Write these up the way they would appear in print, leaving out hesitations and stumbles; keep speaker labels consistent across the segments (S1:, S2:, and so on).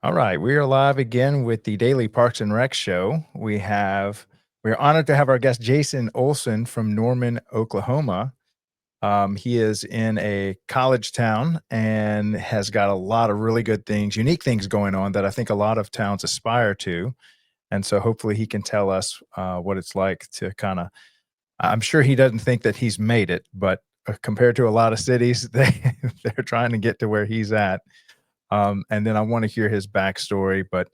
S1: All right, we are live again with the Daily Parks and Rec Show. We're honored to have our guest Jason Olsen from Norman, Oklahoma. He is in a college town and has got a lot of really good things, unique things going on that I think a lot of towns aspire to. And so hopefully he can tell us what it's like to kind of. I'm sure he doesn't think that he's made it, but compared to a lot of cities, they're trying to get to where he's at. And then I want to hear his backstory. But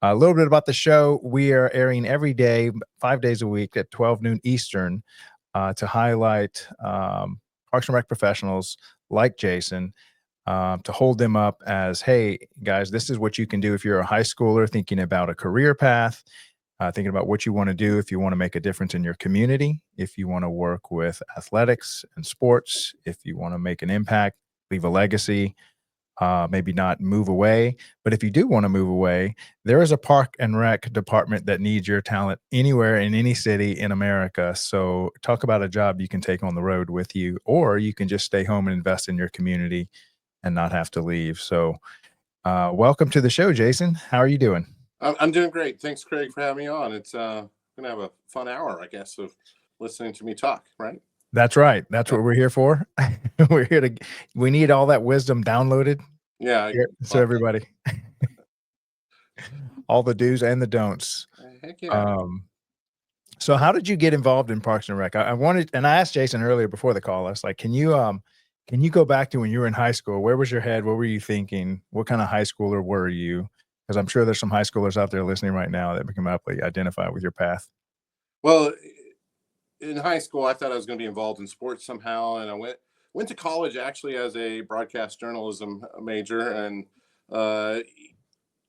S1: a little bit about the show. We are airing every day, 5 days a week at 12 noon Eastern to highlight Parks and Rec professionals like Jason, to hold them up as, hey, guys, this is what you can do if you're a high schooler thinking about a career path, thinking about what you want to do if you want to make a difference in your community, if you want to work with athletics and sports, if you want to make an impact, leave a legacy, maybe not move away. But if you do want to move away, there is a park and rec department that needs your talent anywhere in any city in America. So talk about a job you can take on the road with you, or you can just stay home and invest in your community and not have to leave. So welcome to the show, Jason. How are you doing?
S2: I'm doing great. Thanks, Craig, for having me on. It's gonna have a fun hour, I guess, of listening to me talk. Right?
S1: That's right. That's what we're here for. we're here to, we need all that wisdom downloaded
S2: Yeah.
S1: here. So everybody, all the do's and the don'ts.
S2: Heck yeah.
S1: Um, So how did you get involved in Parks and Rec? I wanted, and I asked Jason earlier before the call. I was like, can you go back to when you were in high school? Where was your head? What were you thinking? What kind of high schooler were you? Because I'm sure there's some high schoolers out there listening right now that can probably identify with your path.
S2: Well, in high school, I thought I was going to be involved in sports somehow, and I went to college actually as a broadcast journalism major, and uh,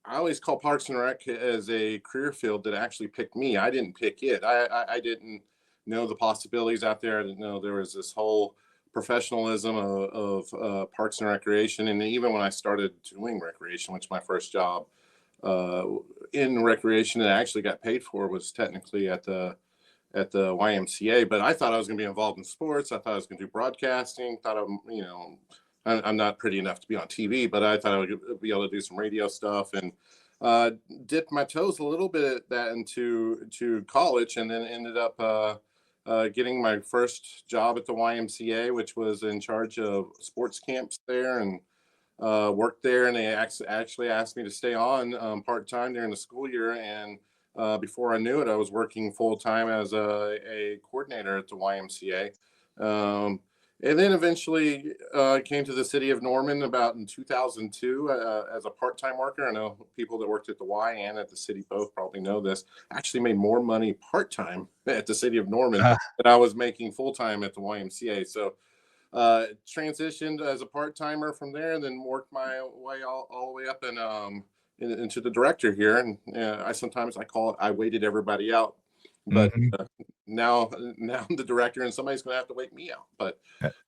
S2: I always call Parks and Rec as a career field that actually picked me. I didn't pick it. I didn't know the possibilities out there. I didn't know there was this whole professionalism of Parks and Recreation. And even when I started doing recreation, which my first job uh, in recreation that I actually got paid for was technically at the YMCA. But I thought I was going to be involved in sports. I thought I was going to do broadcasting. Thought I'm not pretty enough to be on TV, but I thought I would be able to do some radio stuff and dipped my toes a little bit at that into college, and then ended up getting my first job at the YMCA, which was in charge of sports camps there, and worked there. And they actually asked me to stay on part time during the school year, and before I knew it, I was working full time as a coordinator at the YMCA. And then eventually came to the city of Norman about in 2002 as a part-time worker. I know people that worked at the Y and at the city both probably know this. I actually made more money part-time at the city of Norman
S1: Uh,
S2: than I was making full-time at the YMCA. So transitioned as a part-timer from there, and then worked my way all the way up and into the director here. And I call it, I waited everybody out, but
S1: mhm.
S2: now I'm the director, and somebody's going to have to wait me out. But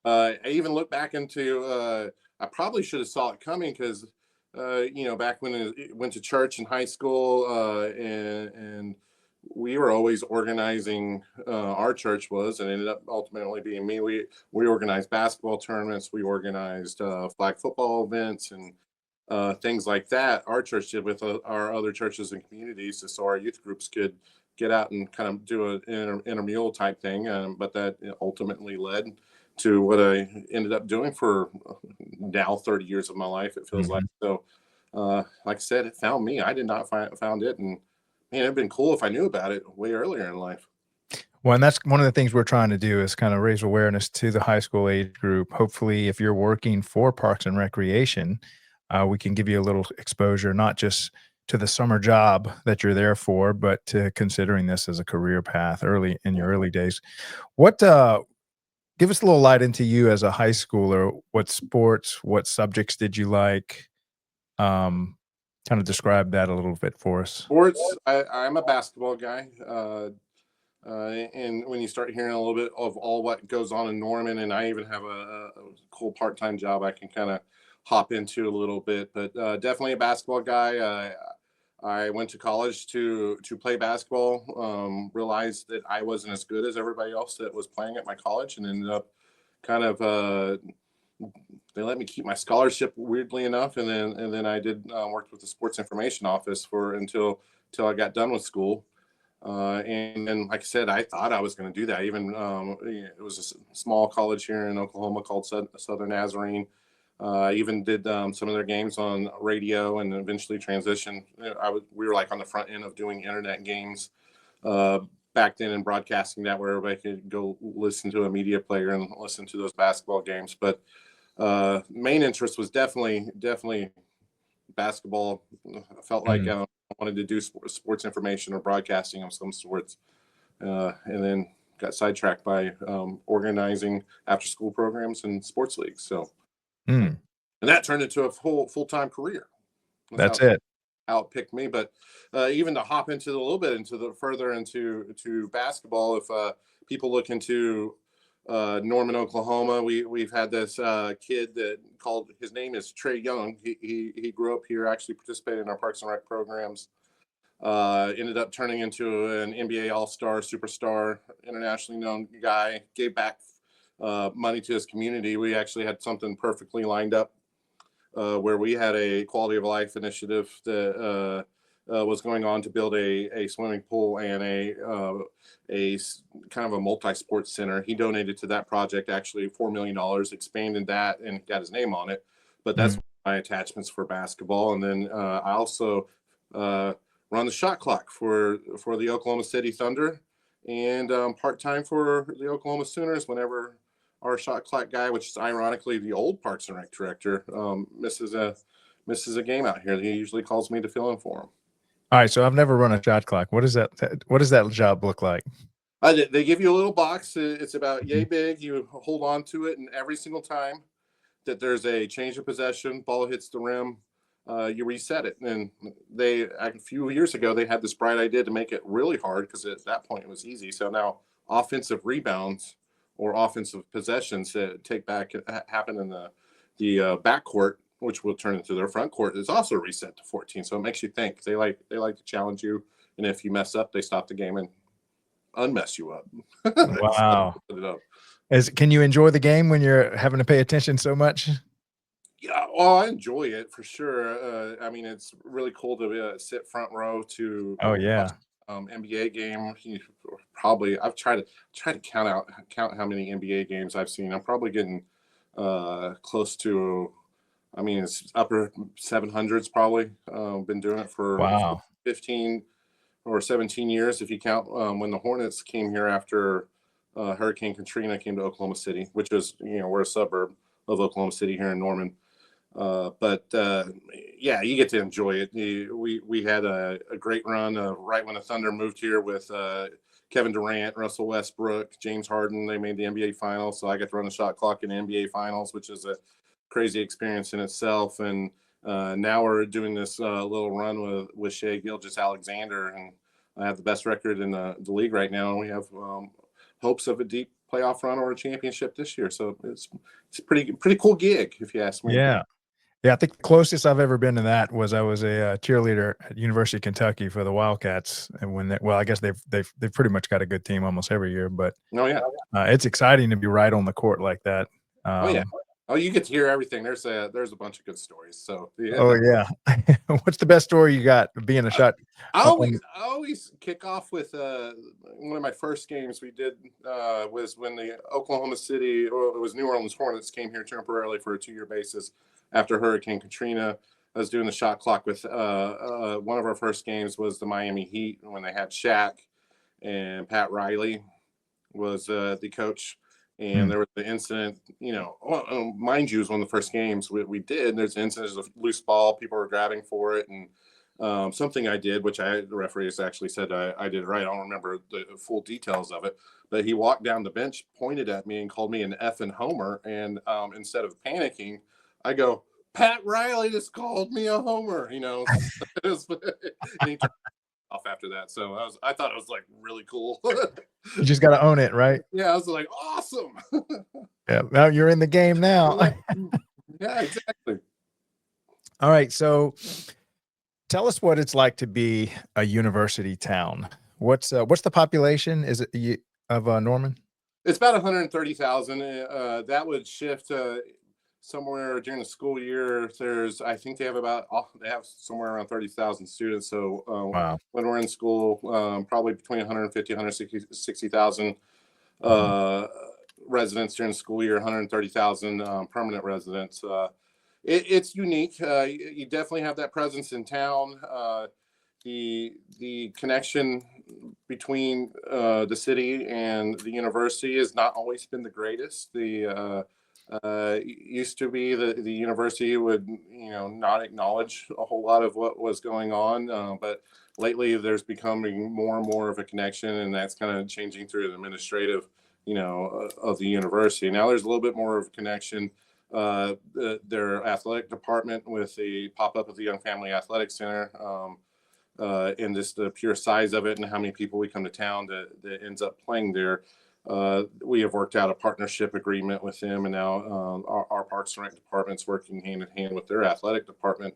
S2: I even look back into I probably should have saw it coming, because back when I went to church in high school, and we were always organizing, our church was, and ended up ultimately being me. We organized basketball tournaments, we organized flag football events, and things like that. Our church did with our other churches and communities, so our youth groups could get out and kind of do an intramural type thing. But that ultimately led to what I ended up doing for now 30 years of my life, it feels like.
S1: Mhm.
S2: So, like I said, it found me. I did not found it, and man, it'd been cool if I knew about it way earlier in life.
S1: Well, and that's one of the things we're trying to do is kind of raise awareness to the high school age group. Hopefully, if you're working for Parks and Recreation, we can give you a little exposure, not just to the summer job that you're there for, but to considering this as a career path early in your early days. What give us a little light into you as a high schooler? What sports, what subjects did you like? Um, Kind of describe that a little bit for us.
S2: Sports, I'm a basketball guy. And when you start hearing a little bit of all what goes on in Norman, and I even have a cool part-time job I can kind of hop into a little bit, but definitely a basketball guy. I went to college to play basketball. Realized that I wasn't as good as everybody else that was playing at my college, and ended up kind of they let me keep my scholarship, weirdly enough, and then I did worked with the sports information office until I got done with school. And then, like I said, I thought I was going to do that. Even it was a small college here in Oklahoma called Southern Nazarene. I even did some of their games on radio, and eventually transitioned. We were like on the front end of doing internet games uh, back then, and broadcasting that where everybody could go listen to a media player and listen to those basketball games. But main interest was definitely basketball. I felt like I wanted to do sports information or broadcasting of some sorts, and then got sidetracked by organizing after school programs and sports leagues. So, and that turned into a full-time career.
S1: That's it.
S2: How it picked me. But even to hop into a little bit further into basketball, if people look into Norman, Oklahoma, we've had this kid that his name is Trey Young. He grew up here, actually participated in our Parks and Rec programs. Ended up turning into an NBA All-Star, superstar, internationally known guy. Gave back money to his community. We actually had something perfectly lined up where we had a quality of life initiative that was going on to build a swimming pool and a kind of a multi-sports center. He donated to that project, actually $4 million, expanded that, and got his name on it. But that's my attachments for basketball. And then I also run the shot clock for the Oklahoma City Thunder, and part-time for the Oklahoma Sooners whenever our shot clock guy, which is ironically the old Parks and Rec director, misses a game out here. He usually calls me to fill in for him.
S1: All right, so I've never run a shot clock. What does that job look like?
S2: They give you a little box. It's about yay big. You hold on to it, and every single time that there's a change of possession, ball hits the rim, you reset it. And a few years ago, they had this bright idea to make it really hard, because at that point it was easy. So now offensive rebounds or offensive possessions that happen in the backcourt, which will turn into their front court, is also reset to 14. So it makes you think. They like to challenge you, and if you mess up, they stop the game and unmess you up.
S1: Wow. Can you enjoy the game when you're having to pay attention so much?
S2: Yeah, well, I enjoy it for sure. I mean, it's really cool to sit front row to watch NBA game. I've tried to count how many NBA games I've seen. I'm probably getting close to, I mean, it's upper 700s probably. Been doing it for 15 or 17 years if you count when the Hornets came here after Hurricane Katrina came to Oklahoma City, which is, we're a suburb of Oklahoma City here in Norman. But yeah, you get to enjoy it. We had a great run right when the Thunder moved here with Kevin Durant, Russell Westbrook, James Harden. They made the NBA Finals, so I got to run the shot clock in the NBA Finals, which is a crazy experience in itself. And now we're doing this little run with Shai Gilgeous-Alexander, and I have the best record in the league right now. And we have hopes of a deep playoff run or a championship this year. So it's a pretty cool gig, if you ask me.
S1: Yeah. Yeah, I think the closest I've ever been to that was I was a cheerleader at University of Kentucky for the Wildcats, and I guess they've pretty much got a good team almost every year. But it's exciting to be right on the court like that.
S2: You get to hear everything. There's a bunch of good stories. So
S1: what's the best story you got being a shot?
S2: I always kick off with one of my first games we did was when the Oklahoma City, or it was New Orleans Hornets, came here temporarily for a 2-year basis after Hurricane Katrina. I was doing the shot clock with one of our first games was the Miami Heat, when they had Shaq, and Pat Riley was the coach. And there was the incident, mind you, it was one of the first games we did. There's an incident, there's a loose ball, people were grabbing for it, and something I did, which the referees actually said I did right. I don't remember the full details of it, but he walked down the bench, pointed at me, and called me an effing homer. And instead of panicking, I go, "Pat Riley just called me a homer," and he turned off after that. So I thought it was like really cool.
S1: You just got to own it, right?
S2: Yeah, I was like, awesome.
S1: Yeah, well, you're in the game now.
S2: Yeah, exactly.
S1: All right, so tell us what it's like to be a university town. What's the population? Is it of Norman?
S2: It's about 130,000. That would shift. somewhere during the school year, I think they have somewhere around 30,000 students. So
S1: Wow.
S2: when we're in school, probably between 150, 160,000
S1: Mhm.
S2: uh, residents during the school year, 130,000 permanent residents. It's unique. You definitely have that presence in town. The connection between the city and the university has not always been the greatest. Used to be the university would not acknowledge a whole lot of what was going on, but lately there's becoming more and more of a connection, and that's kind of changing through the administrative of the university. Now there's a little bit more of a connection. Their athletic department with the pop-up of the Young Family Athletic Center, and just the pure size of it and how many people we come to town that ends up playing there. We have worked out a partnership agreement with them, and now our Parks and Rec department's working hand in hand with their athletic department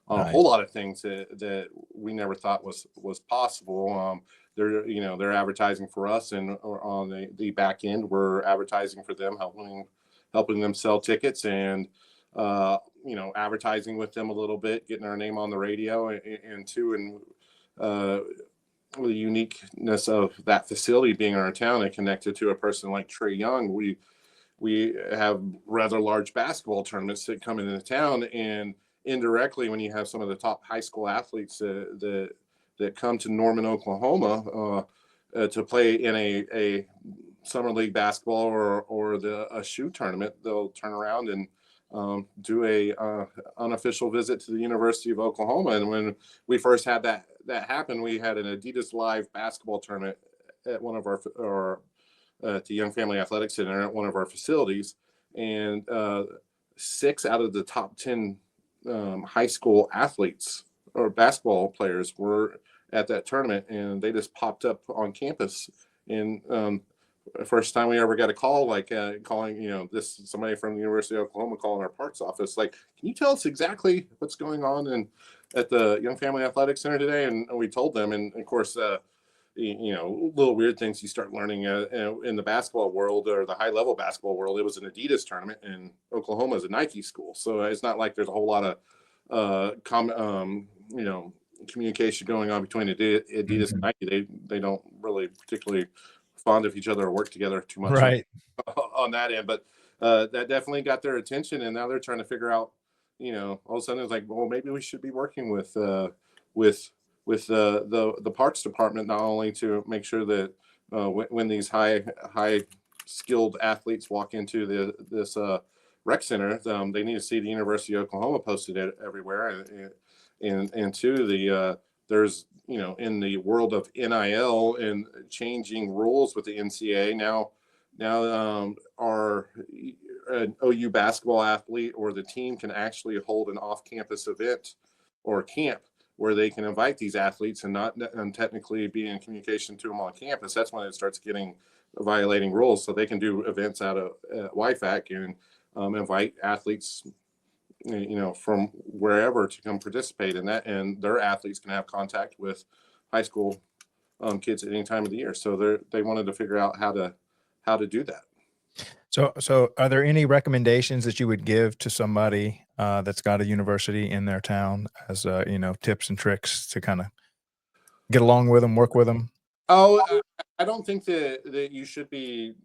S2: on a whole
S1: Nice.
S2: lot of things that we never thought was possible. They're advertising for us, and on the back end, we're advertising for them, helping them sell tickets, and advertising with them a little bit, getting our name on the radio, and uh, the uniqueness of that facility being in our town and connected to a person like Trey Young. We have rather large basketball tournaments that come into town, and indirectly, when you have some of the top high school athletes that come to Norman, Oklahoma, to play in a summer league basketball or a shoe tournament, they'll turn around and do a unofficial visit to the University of Oklahoma. And when we first had that happen, we had an Adidas Live basketball tournament at one of our at the Young Family Athletic Center at one of our facilities, and 6 out of the top 10 high school athletes or basketball players were at that tournament, and they just popped up on campus. And first time we ever got a call, like calling, this somebody from the University of Oklahoma calling our parks office, like, can you tell us exactly what's going on at the Young Family Athletic Center today? And we told them, and of course, little weird things you start learning in the basketball world or the high level basketball world. It was an Adidas tournament, and Oklahoma is a Nike school, so it's not like there's a whole lot of communication going on between Adidas and
S1: Mhm.
S2: Nike. They don't really particularly fond of each other or work together too much
S1: Right.
S2: on that end, but that definitely got their attention, and now they're trying to figure out, all of a sudden it's like, well, maybe we should be working with the parks department, not only to make sure that when these high skilled athletes walk into this rec center, they need to see the University of Oklahoma posted everywhere, and two, there's in the world of NIL and changing rules with the NCAA now, our an OU basketball athlete or the team can actually hold an off-campus event or camp where they can invite these athletes and not technically be in communication to them on campus. That's when it starts getting violating rules. So they can do events out of YFAC and invite athletes, from wherever to come participate in that, and their athletes can have contact with high school kids at any time of the year. So they wanted to figure out how to do that.
S1: So are there any recommendations that you would give to somebody that's got a university in their town as tips and tricks to kind of get along with them, work with them?
S2: Oh, I don't think that you should be,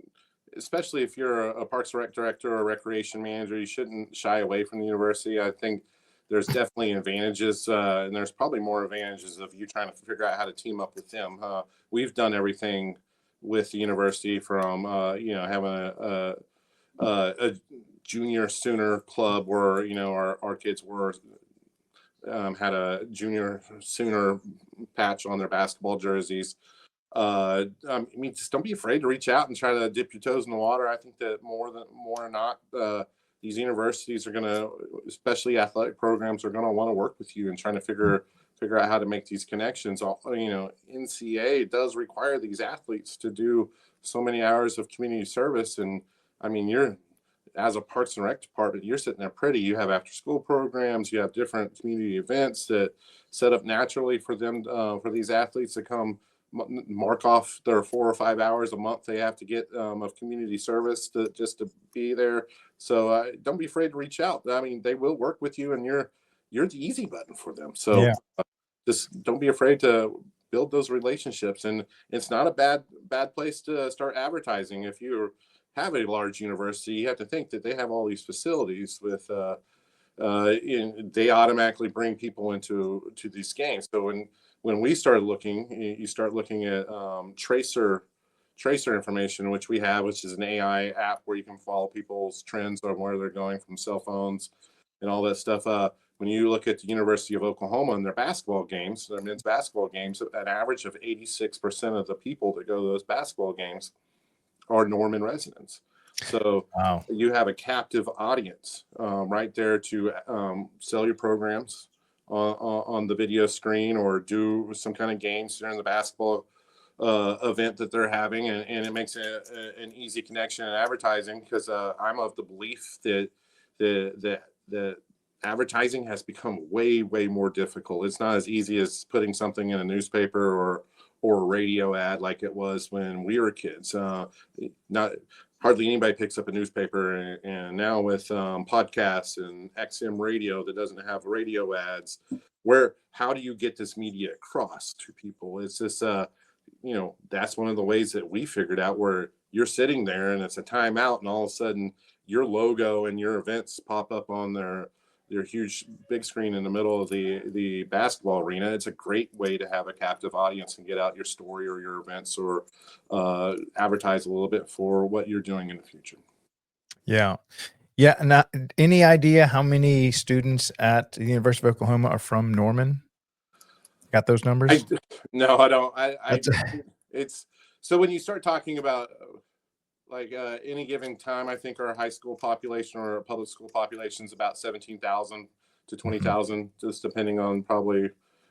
S2: especially if you're a Parks and Rec director or a recreation manager, you shouldn't shy away from the university. I think there's definitely advantages, and there's probably more advantages of you trying to figure out how to team up with them. We've done everything with the university from having a junior Sooner club where our kids were had a junior Sooner patch on their basketball jerseys. Just don't be afraid to reach out and try to dip your toes in the water. I think that more or not, these universities are going to, especially athletic programs, are going to want to work with you and trying to figure out how to make these connections. NCAA does require these athletes to do so many hours of community service, and I mean, you're as a Parks and Rec department, you're sitting there pretty. You have after school programs, you have different community events that set up naturally for them, for these athletes to come mark off their 4 or 5 hours a month they have to get of community service just to be there. So don't be afraid to reach out. I mean, they will work with you, and you're the easy button for them. So
S1: Yeah.
S2: just don't be afraid to build those relationships. And it's not a bad place to start advertising. If you have a large university, you have to think that they have all these facilities with they automatically bring people into these games. So when we started looking, you start looking at tracer information, which we have, which is an AI app where you can follow people's trends on where they're going from cell phones and all that stuff. When you look at the University of Oklahoma and their basketball games, their men's basketball games, an average of 86% of the people that go to those basketball games are Norman residents. So
S1: Wow.
S2: you have a captive audience right there to sell your programs on the video screen, or do some kind of games during the basketball event that they're having, and it makes an easy connection in advertising, because I'm of the belief that the advertising has become way more difficult. It's not as easy as putting something in a newspaper or a radio ad like it was when we were kids. Not hardly anybody picks up a newspaper, and now with podcasts and XM radio that doesn't have radio ads, how do you get this media across to people? It's just that's one of the ways that we figured out, where you're sitting there and it's a timeout, and all of a sudden your logo and your events pop up on their huge big screen in the middle of the basketball arena. It's a great way to have a captive audience and get out your story or your events, or advertise a little bit for what you're doing in the future.
S1: Yeah. Yeah. Now, any idea how many students at the University of Oklahoma are from Norman? Got those numbers?
S2: No, I don't. It's so when you start talking about like any given time, I think our high school population or our public school population is about 17,000 to 20,000, just depending on probably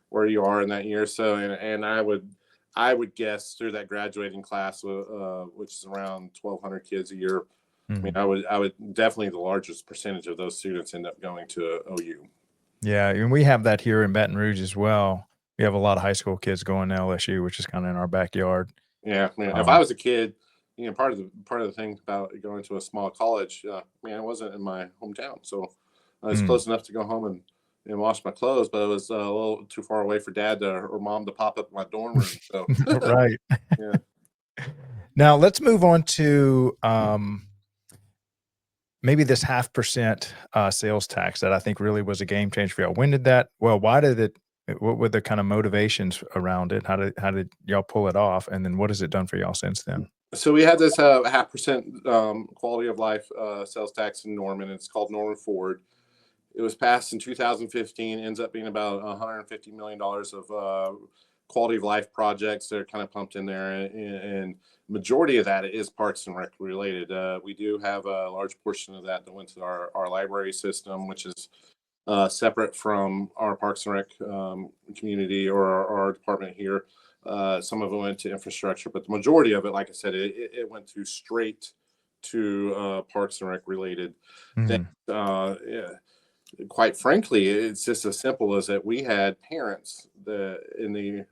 S2: where you are in that year. So, and I would guess through that graduating class, which is around 1,200 kids a year. I mean, I would definitely, the largest percentage of those students end up going to OU.
S1: Yeah, and we have that here in Baton Rouge as well. We have a lot of high school kids going to LSU, which is kind of in our backyard.
S2: Yeah, man. If I was a kid, part of the thing about going to a small college, man, it wasn't in my hometown, so I was close enough to go home and wash my clothes, but it was a little too far away for dad or mom to pop up in my dorm room. So
S1: right.
S2: Yeah.
S1: Now let's move on to maybe this 0.5% sales tax that I think really was a game changer for y'all. When did that? Well, why did it? What were the kind of motivations around it? How did y'all pull it off? And then what has it done for y'all since then?
S2: So we had this 0.5% quality of life sales tax in Norman. It's called Norman Forward. It was passed in 2015. Ends up being about $150 million of quality of life projects that are kind of pumped in there, and majority of that is Parks and Rec related. We do have a large portion of that went to our library system, which is separate from our Parks and Rec community or our department here. Some of it went to infrastructure, but the majority of it, like I said, it went to straight to Parks and Rec related things. Yeah. Quite frankly, it's just as simple as that we had parents that in the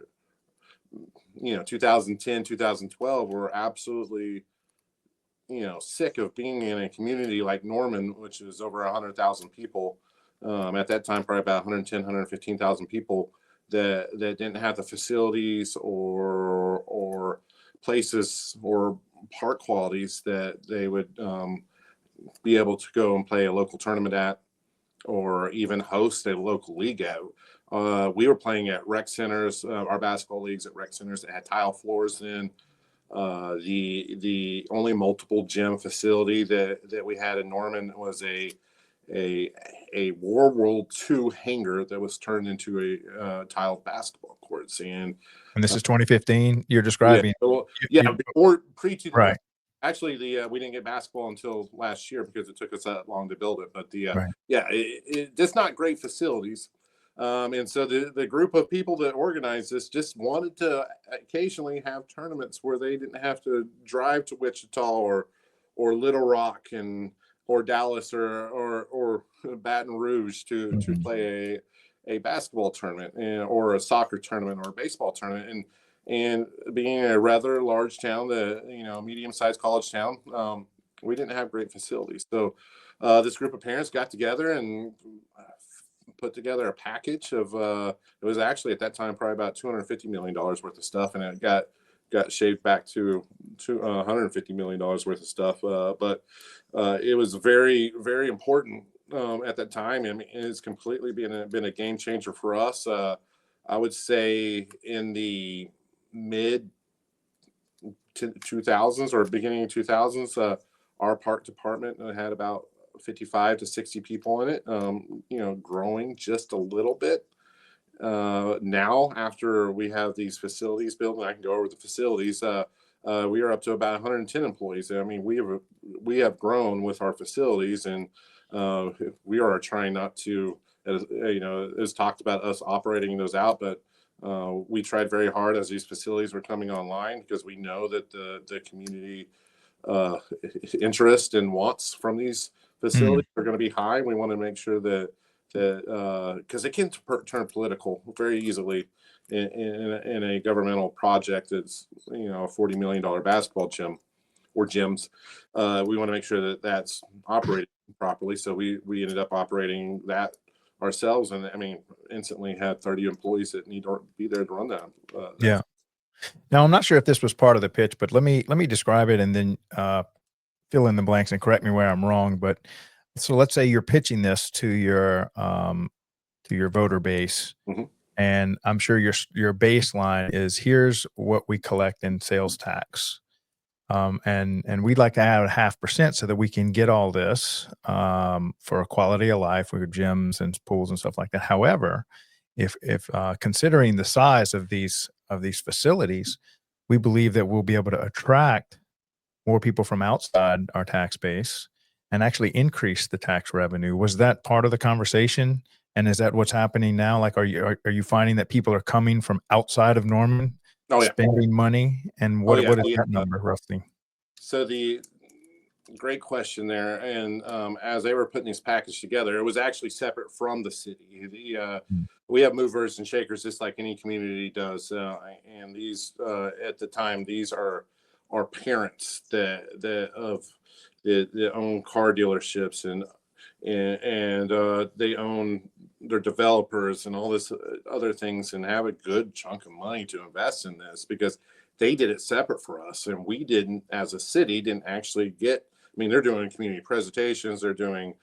S2: 2010, 2012 were absolutely sick of being in a community like Norman, which is over 100,000 people. At that time, probably about 110, 115,000 people that didn't have the facilities or places or park qualities that they would be able to go and play a local tournament at, or even host a local league at. We were playing at rec centers, our basketball leagues at rec centers that had tile floors in. The only multiple gym facility that we had in Norman was a World War II hangar that was turned into a tiled basketball courts. And
S1: this is 2015 you're describing?
S2: Before pre-2000.
S1: Right.
S2: Actually, we didn't get basketball until last year because it took us that long to build it. But
S1: Right.
S2: it's not great facilities. And so the group of people that organized this just wanted to occasionally have tournaments where they didn't have to drive to Wichita or Little Rock or Dallas or Baton Rouge to play a basketball tournament or a soccer tournament or a baseball tournament. and being a rather large town, medium-sized college town, we didn't have great facilities. So this group of parents got together and put together a package of it was actually at that time probably about $250 million worth of stuff, and it got shaved back to $150 million worth of stuff. But it was very, very important at that time. I mean, it's completely been a game changer for us. I would say in the mid 2000s or beginning of 2000s, our park department had about 55 to 60 people in it, growing just a little bit. Now, after we have these facilities built, and I can go over the facilities, we are up to about 110 employees. I mean, we have grown with our facilities, and we are trying not to, as talked about us operating those out, but we tried very hard as these facilities were coming online, because we know that the community interest and wants from these facilities are going to be high. We want to make sure that because it can turn political very easily in a governmental project that's a $40 million basketball gym or gyms. We want to make sure that that's operating properly. So we ended up operating that ourselves, and I mean, instantly had 30 employees that need to be there to run that.
S1: Yeah. Now, I'm not sure if this was part of the pitch, but let me describe it and then fill in the blanks and correct me where I'm wrong. But so let's say you're pitching this to your voter base, and I'm sure your baseline is, here's what we collect in sales tax, and we'd like to add 0.5% so that we can get all this for a quality of life with gyms and pools and stuff like that. However, if considering the size of these facilities, we believe that we'll be able to attract more people from outside our tax base and actually increase the tax revenue. Was that part of the conversation? And is that what's happening now? Like, are you finding that people are coming from outside of Norman, spending money? And what is that number roughly? So
S2: great question there. And as they were putting these packages together, it was actually separate from the city. We have movers and shakers just like any community does. And these, at the time, these are parents that own car dealerships, and they own, they're developers and all this other things, and have a good chunk of money to invest in this, because they did it separate for us, and we didn't, as a city, didn't actually get. I mean, they're doing community presentations, they're doing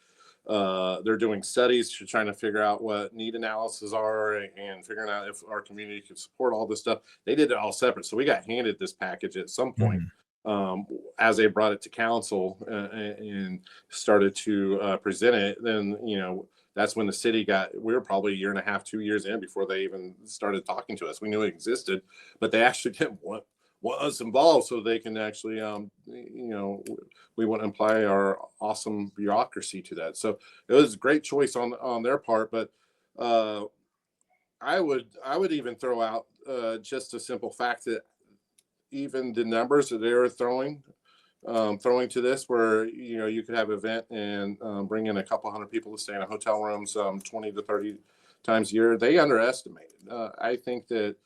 S2: studies, trying to figure out what need analysis are, and figuring out if our community could support all this stuff. They did it all separate, so we got handed this package at some point. As they brought it to council and started to present it. Then that's when the city we were probably a year and a half, 2 years in before they even started talking to us. We knew it existed, but they actually didn't want us involved, so they can actually we want to apply our awesome bureaucracy to that. So it was a great choice on their part. But I would even throw out just a simple fact that even the numbers that they were throwing to this, where you could have an event and bring in a couple hundred people to stay in a hotel rooms 20 to 30 times a year, they underestimated. I think that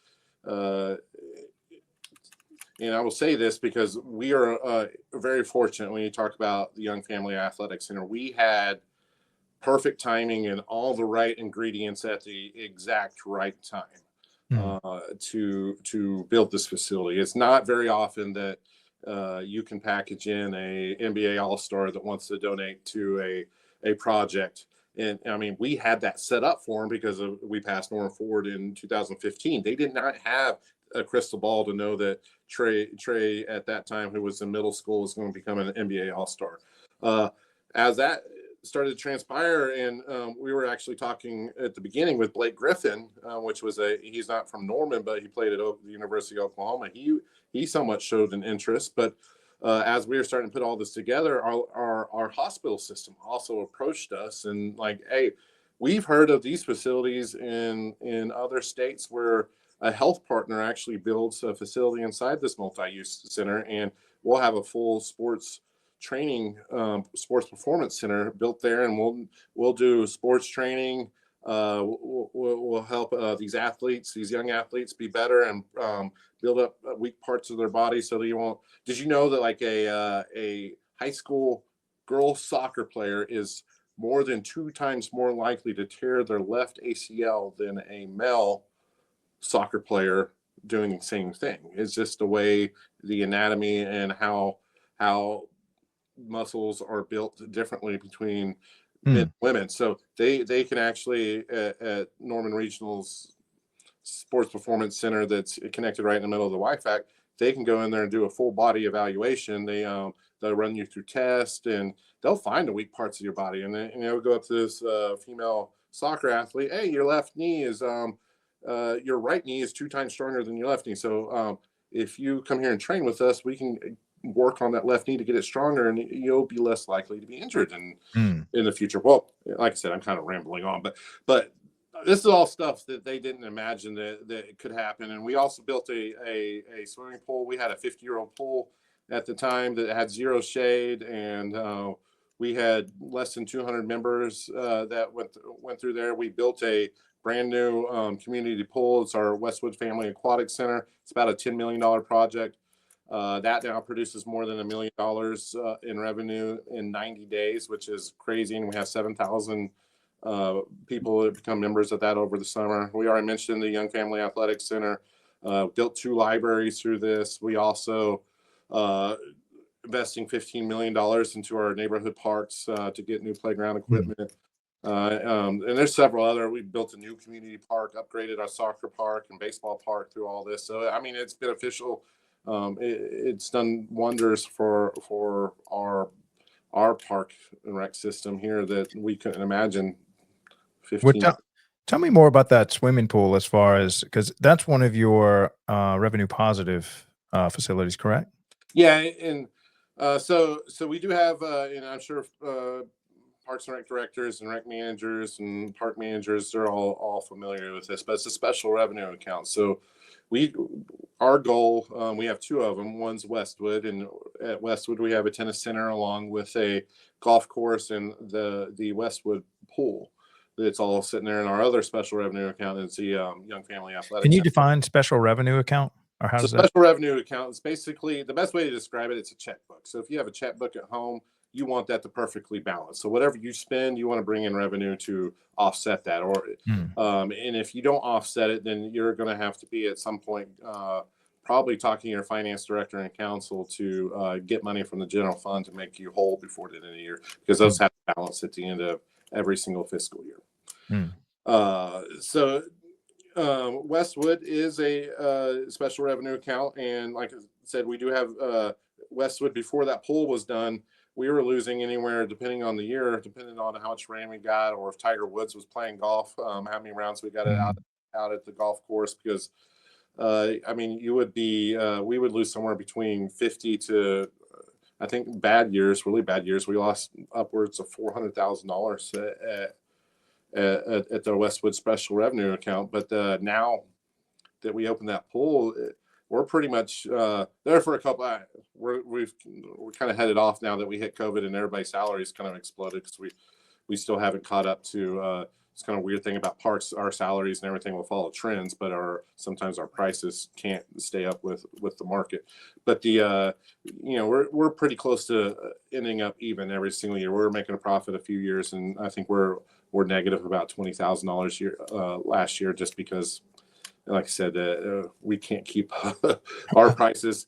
S2: and I will say this because we are very fortunate. When you talk about the Young Family Athletic Center, we had perfect timing and all the right ingredients at the exact right time to build this facility. It's not very often that you can package in a NBA All-Star that wants to donate to a project. And I mean, we had that set up for them because we passed Norman Ford in 2015. They did not have a crystal ball to know that Trey at that time, who was in middle school, was going to become an NBA All-Star. As that started to transpire, and we were actually talking at the beginning with Blake Griffin, which was he's not from Norman, but he played at the University of Oklahoma. He somewhat showed an interest, but as we were starting to put all this together, our hospital system also approached us and like, hey, we've heard of these facilities in other states where a health partner actually builds a facility inside this multi-use center, and we'll have a full sports training, sports performance center built there, and we'll do sports training, will help these athletes, these young athletes, be better and build up weak parts of their body so that you won't. Did you know that like a high school girls soccer player is more than 2 times more likely to tear their left ACL than a male soccer player doing the same thing? It's just the way the anatomy and how muscles are built differently between men and
S1: Mm.
S2: women. So they can actually at Norman Regional's Sports Performance Center that's connected right in the middle of the YFAC, they can go in there and do a full body evaluation. They'll run you through tests and they'll find the weak parts of your body. And then they'll go up to this female soccer athlete. Hey, your left knee is your right knee is 2 times stronger than your left knee. So if you come here and train with us, we can work on that left knee to get it stronger, and you'll be less likely to be injured
S1: Mm.
S2: in the future. Well, like I said, I'm kind of rambling on, but this is all stuff that they didn't imagine that could happen. And we also built a swimming pool. We had a 50-year-old pool at the time that had zero shade, and we had less than 200 members that went through there. We built a brand new community pool. It's our Westwood Family Aquatic Center. It's about a $10 million project. That now produces more than $1 million in revenue in 90 days, which is crazy. And we have 7,000 people that become members of that over the summer. We already mentioned the Young Family Athletic Center, built 2 libraries through this. We also investing $15 million into our neighborhood parks to get new playground equipment. And there's several other. We built a new community park, upgraded our soccer park and baseball park through all this. So I mean, it's beneficial. It's done wonders for our park and rec system here that we couldn't imagine
S1: What
S2: 15.
S1: tell me more about that swimming pool as far as because that's one of your revenue positive facilities, correct?
S2: Yeah, and so we do have, and I'm sure parks and rec directors and rec managers and park managers, they're all familiar with this, but it's a special revenue account. So we our goal, we have 2 of them. One's Westwood, and at Westwood we have a tennis center along with a golf course and the Westwood pool. It's all sitting there. In our other special revenue account is the Young Family
S1: Can
S2: Athletic
S1: you
S2: Center.
S1: define special revenue account or how
S2: So
S1: does that?
S2: special revenue account is basically the best way to describe it. It's a checkbook. So if you have a checkbook at home, you want that to perfectly balance. So whatever you spend, you want to bring in revenue to offset that. Or
S1: Mm.
S2: and if you don't offset it, then you're going to have to be at some point probably talking to your finance director and counsel to get money from the general fund to make you whole before the end of the year, because those
S1: Mm.
S2: have to balance at the end of every single fiscal year.
S1: Mm.
S2: So Westwood is a special revenue account, and like I said, we do have Westwood. Before that pool was done, we were losing anywhere, depending on the year, depending on how much rain we got, or if Tiger Woods was playing golf, how many rounds we got it
S1: Mm.
S2: out at the golf course. Because I mean, we would lose somewhere between 50 to I think bad years, really bad years. We lost upwards of $400,000 at the Westwood special revenue account. But now that we opened that pool, we're pretty much there for a couple. We're kind of headed off now that we hit COVID and everybody's salaries kind of exploded, because we still haven't caught up to. It's kind of a weird thing about parks. Our salaries and everything will follow trends, but sometimes our prices can't stay up with the market. But we're pretty close to ending up even every single year. We're making a profit a few years, and I think we're negative about $20,000 last year, just because, like I said, we can't keep our prices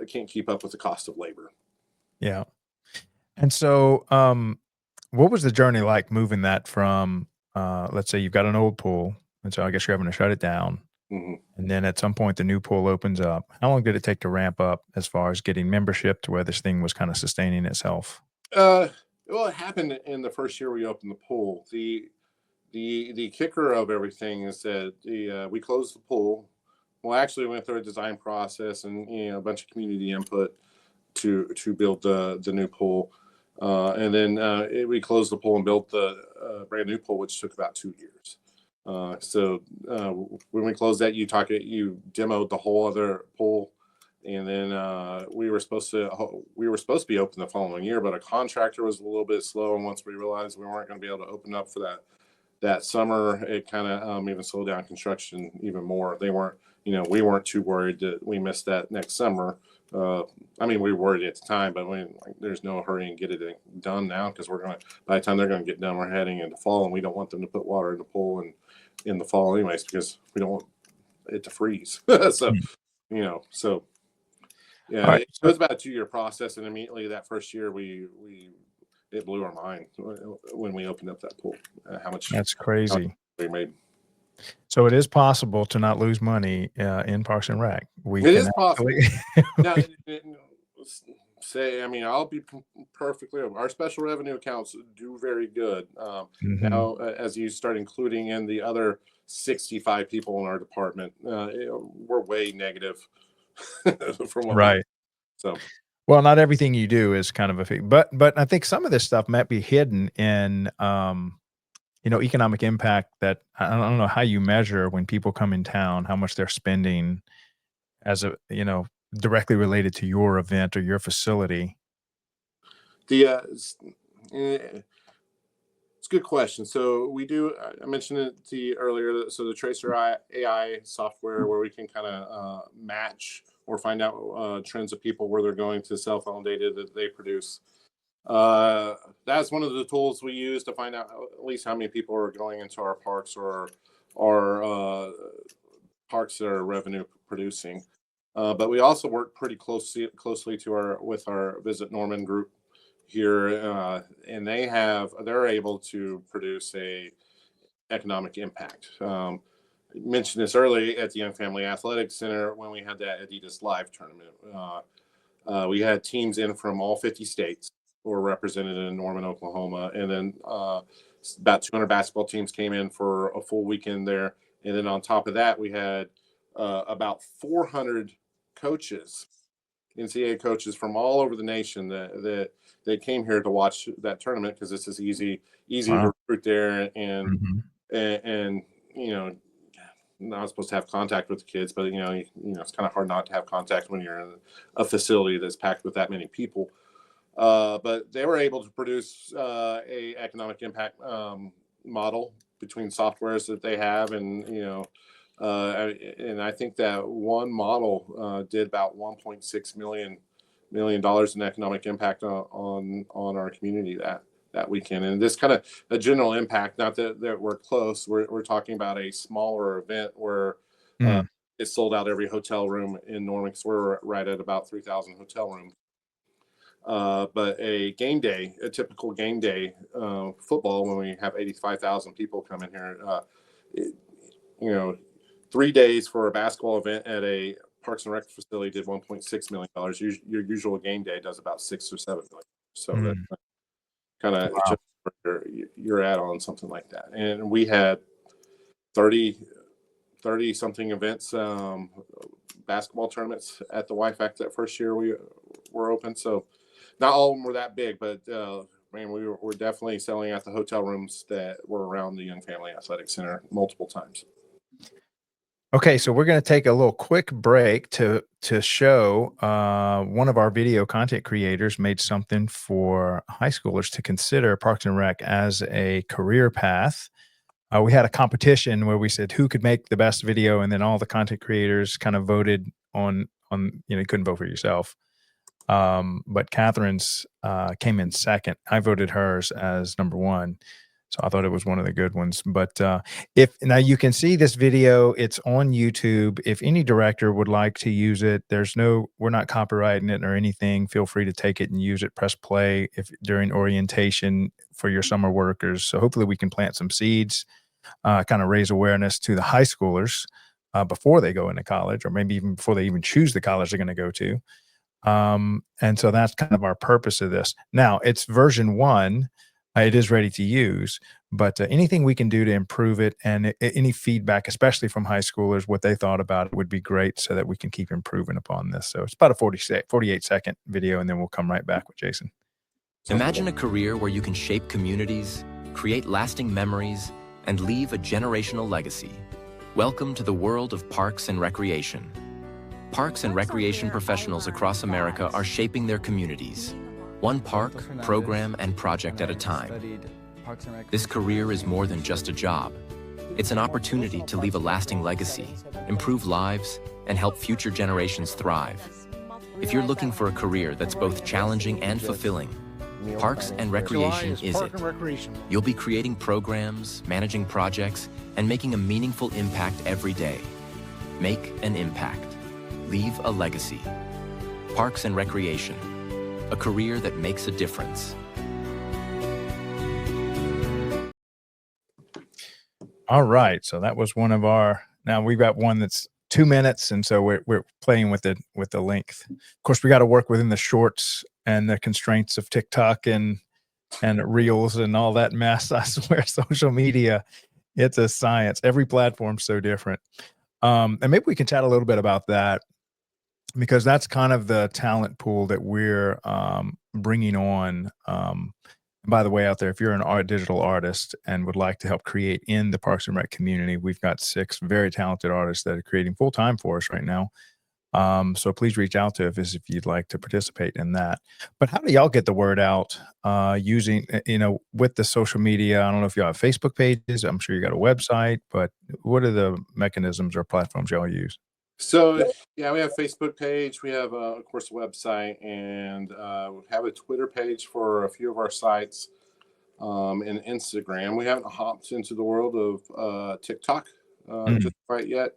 S2: can't keep up with the cost of labor.
S1: Yeah. And so, what was the journey like moving that from, let's say you've got an old pool, and so I guess you're having to shut it down,
S2: Mm-hmm.
S1: and then at some point the new pool opens up. How long did it take to ramp up as far as getting membership to where this thing was kind of sustaining itself?
S2: Well, it happened in the first year we opened the pool. The kicker of everything is that we closed the pool. Well, actually, we went through a design process and a bunch of community input to build the new pool, and then we closed the pool and built the brand new pool, which took about 2 years. So when we closed that, you demoed the whole other pool, and then we were supposed to be open the following year, but a contractor was a little bit slow, and once we realized we weren't going to be able to open up for that that summer, it kind of even slowed down construction even more. They weren't, we weren't too worried that we missed that next summer. I mean, we were worried at the time, but there's no hurry and get it done now, because by the time they're going to get done, we're heading into fall, and we don't want them to put water in the pool in the fall anyways, because we don't want it to freeze. So, yeah,
S1: Right.
S2: it was about a 2-year process, and immediately that first year it blew our mind when we opened up that pool. How much
S1: That's crazy.
S2: we made.
S1: So it is possible to not lose money in Parks and Rec.
S2: It is possible. Now, I'll be perfectly open. Our special revenue accounts do very good. Now, as you start including in the other 65 people in our department, we're way negative from what
S1: right.
S2: So,
S1: well, not everything you do is kind of a fee, but I think some of this stuff might be hidden in economic impact that I don't know how you measure when people come in town, how much they're spending as directly related to your event or your facility.
S2: It's a good question. So we do, I mentioned it to you earlier. So the Tracer AI software, where we can kind of match or find out trends of people where they're going to cell phone data that they produce. That's one of the tools we use to find out at least how many people are going into our parks or parks that are revenue producing. But we also work pretty closely with our Visit Norman group here, and they're able to produce a economic impact. I mentioned this early at the Young Family Athletic Center when we had that Adidas Live tournament. We had teams in from all 50 states were represented in Norman, Oklahoma, and then about 200 basketball teams came in for a full weekend there. And then on top of that, we had about 400 coaches, NCAA coaches from all over the nation that they came here to watch that tournament, because this is easy to recruit there, and not supposed to have contact with the kids, but it's kind of hard not to have contact when you're in a facility that's packed with that many people. But they were able to produce a economic impact model between softwares that they have, and and I think that one model did about $1.6 million in economic impact on our community that weekend. And this kind of a general impact, not that we're close, we're talking about a smaller event where it sold out every hotel room in Norman, because we're right at about 3,000 hotel rooms. But a typical game day football, when we have 85,000 people come in here, 3 days for a basketball event at a Parks and Rec facility did $1.6 million. Your usual game day does about 6 or 7 million. So that kind of just where you're at on something like that. And we had 30 something events, basketball tournaments at the YFAC that first year we were open. So not all of them were that big, but we were definitely selling out the hotel rooms that were around the Young Family Athletic Center multiple times.
S1: Okay, so we're going to take a little quick break to show one of our video content creators made something for high schoolers to consider Parks and Rec as a career path. We had a competition where we said who could make the best video, and then all the content creators kind of voted on you couldn't vote for yourself. But Catherine's came in second. I voted hers as number 1. So I thought it was one of the good ones. But now you can see this video, it's on YouTube. If any director would like to use it, we're not copyrighting it or anything. Feel free to take it and use it. Press play during orientation for your summer workers. So hopefully we can plant some seeds, kind of raise awareness to the high schoolers before they go into college, or maybe even before they even choose the college they're going to go to. And so that's kind of our purpose of this. Now it's version 1. It is ready to use, but anything we can do to improve it, and any feedback, especially from high schoolers, what they thought about it would be great, so that we can keep improving upon this. So it's about a 48-second video, and then we'll come right back with Jason.
S3: Imagine a career where you can shape communities, create lasting memories, and leave a generational legacy. Welcome to the world of parks and recreation. Parks and recreation professionals across America are shaping their communities, one park, program, and project at a time. This career is more than just a job. It's an opportunity to leave a lasting legacy, improve lives, and help future generations thrive. If you're looking for a career that's both challenging and fulfilling, Parks and Recreation is it. You'll be creating programs, managing projects, and making a meaningful impact every day. Make an impact. Leave a legacy. Parks and Recreation, a career that makes a difference.
S1: All right, so that was one of our. Now we've got one that's 2 minutes, and so we're playing with the length. Of course, we got to work within the shorts and the constraints of TikTok and Reels and all that mess. I swear, social media, it's a science. Every platform's so different. And maybe we can chat a little bit about that, because that's kind of the talent pool that we're bringing on. By the way, out there, if you're an digital artist and would like to help create in the Parks and Rec community, we've got 6 very talented artists that are creating full time for us right now. So please reach out to us if you'd like to participate in that. But how do y'all get the word out using, with the social media? I don't know if y'all have Facebook pages. I'm sure you got a website, but what are the mechanisms or platforms y'all use?
S2: So yeah, we have a Facebook page. We have, of course, a website, and we have a Twitter page for a few of our sites, and Instagram. We haven't hopped into the world of TikTok just quite yet.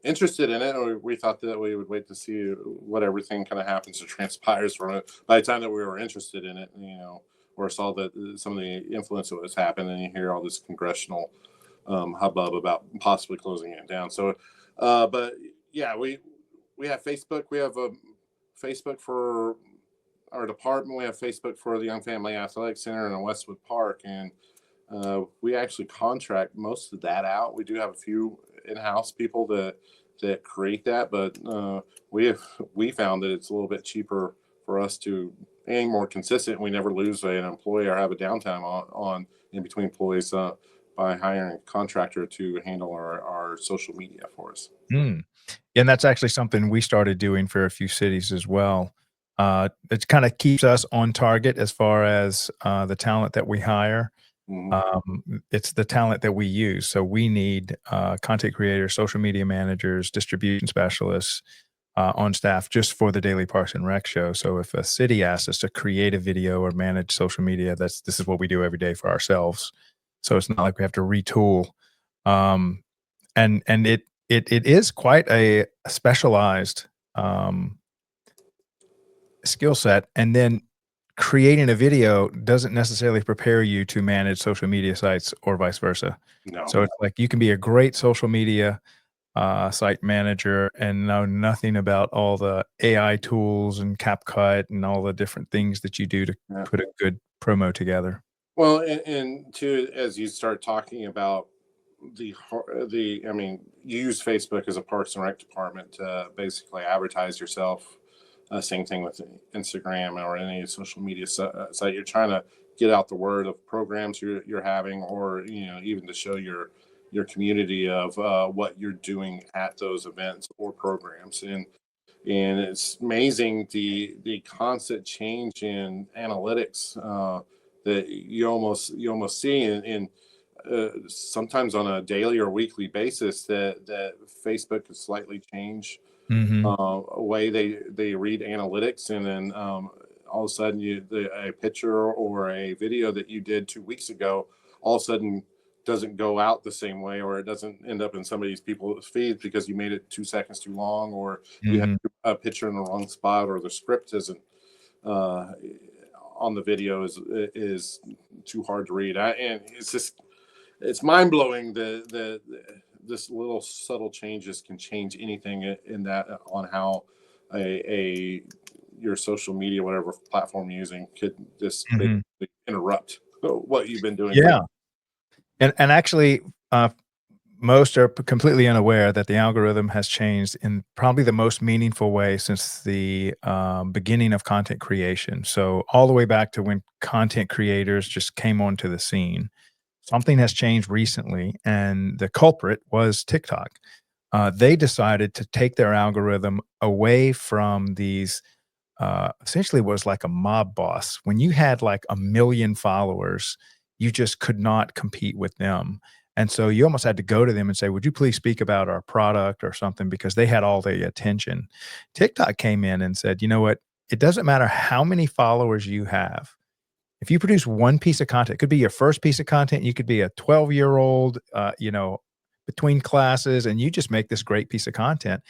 S2: Interested in it. We thought that we would wait to see what everything kind of happens or transpires from it. By the time that we were interested in it, or saw that some of the influence that was happening, and you hear all this congressional hubbub about possibly closing it down. So. But yeah, we have Facebook. We have a Facebook for our department. We have Facebook for the Young Family Athletic Center in Westwood Park, and we actually contract most of that out. We do have a few in-house people that create that, but we found that it's a little bit cheaper for us to being more consistent. We never lose an employee or have a downtime on in between employees. By hiring a contractor to handle our social media for us.
S1: And that's actually something we started doing for a few cities as well. It kind of keeps us on target as far as the talent that we hire. It's the talent that we use. So we need content creators, social media managers, distribution specialists on staff just for the daily Parks and Rec show. So if a city asks us to create a video or manage social media, this is what we do every day for ourselves. So it's not like we have to retool. And it is quite a specialized skill set. And then creating a video doesn't necessarily prepare you to manage social media sites or vice versa.
S2: No.
S1: So it's like you can be a great social media site manager and know nothing about all the AI tools and CapCut and all the different things that you do to put a good promo together.
S2: Well, and too, as you start talking about you use Facebook as a Parks and Rec department to basically advertise yourself. Same thing with Instagram or any social media site. You're trying to get out the word of programs you're having, or even to show your community of what you're doing at those events or programs. And it's amazing the constant change in analytics that you almost see in sometimes on a daily or weekly basis that Facebook could slightly change a way they read analytics, and then all of a sudden a picture or a video that you did 2 weeks ago all of a sudden doesn't go out the same way, or it doesn't end up in somebody's people's feeds because you made it 2 seconds too long, or you have a picture in the wrong spot, or the script isn't on the video is too hard to read. And it's mind-blowing that this little subtle changes can change anything in that, on how your social media, whatever platform you're using, could just basically interrupt what you've been doing.
S1: Yeah. And actually, most are completely unaware that the algorithm has changed in probably the most meaningful way since the beginning of content creation. So all the way back to when content creators just came onto the scene, something has changed recently, and the culprit was TikTok. They decided to take their algorithm away from these essentially was like a mob boss. When you had like 1 million followers, you just could not compete with them. And so you almost had to go to them and say, would you please speak about our product or something, because they had all the attention. TikTok came in and said, you know what? It doesn't matter how many followers you have. If you produce one piece of content, it could be your first piece of content. You could be a 12-year-old, between classes, and you just make this great piece of content,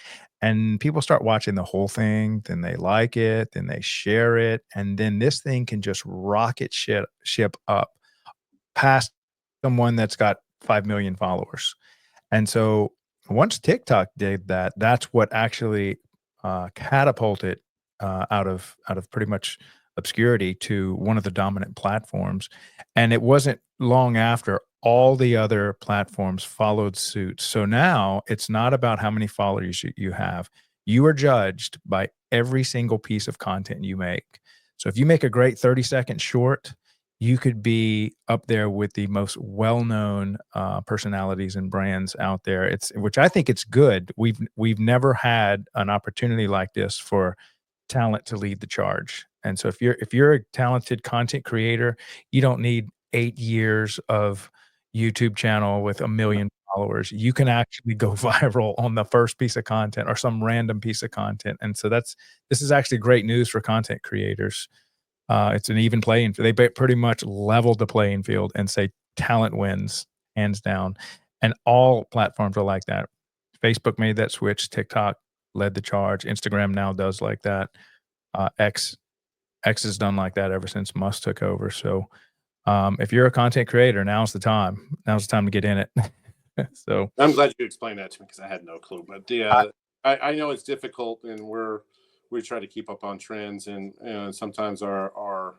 S1: and people start watching the whole thing, then they like it, then they share it, and then this thing can just rocket ship up past someone that's got 5 million followers. And so once TikTok did that, that's what actually catapulted out of pretty much obscurity to one of the dominant platforms. And it wasn't long after all the other platforms followed suit. So now it's not about how many followers you have. You are judged by every single piece of content you make. So if you make a great 30-second short, you could be up there with the most well-known personalities and brands out there. Which I think it's good. We've never had an opportunity like this for talent to lead the charge. And so if you're a talented content creator, you don't need 8 years of YouTube channel with 1 million followers. You can actually go viral on the first piece of content or some random piece of content. And so this is actually great news for content creators. It's an even playing field. They pretty much leveled the playing field and say talent wins hands down. And all platforms are like that. Facebook made that switch. TikTok led the charge. Instagram now does like that. X has done like that ever since Musk took over. So if you're a content creator, now's the time. Now's the time to get in it. So
S2: I'm glad you explained that to me, because I had no clue. But I know it's difficult, and we try to keep up on trends, and sometimes our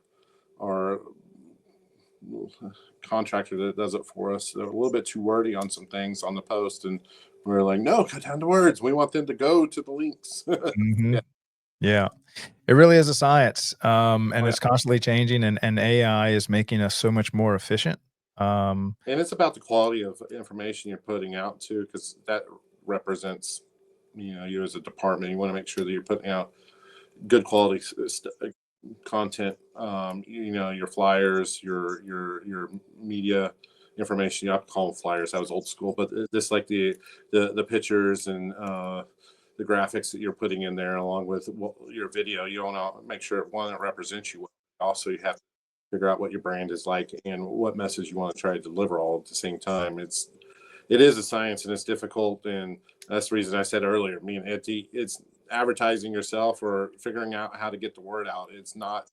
S2: contractor that does it for us, they're a little bit too wordy on some things on the post, and we're like, no, cut down the words. We want them to go to the links.
S1: mhm. Yeah, it really is a science, and
S2: yeah.
S1: it's constantly changing, and AI is making us so much more efficient.
S2: And it's about the quality of information you're putting out too, because that represents, you as a department. You want to make sure that you're putting out good quality content. Your flyers, your media information. You have to call them flyers. That was old school, but this like the pictures and the graphics that you're putting in there, along with your video. You want to make sure one that represents you. Also, you have to figure out what your brand is like and what message you want to try to deliver all at the same time. It is a science, and it's difficult, and that's the reason I said earlier. I mean, it's advertising yourself or figuring out how to get the word out. It's not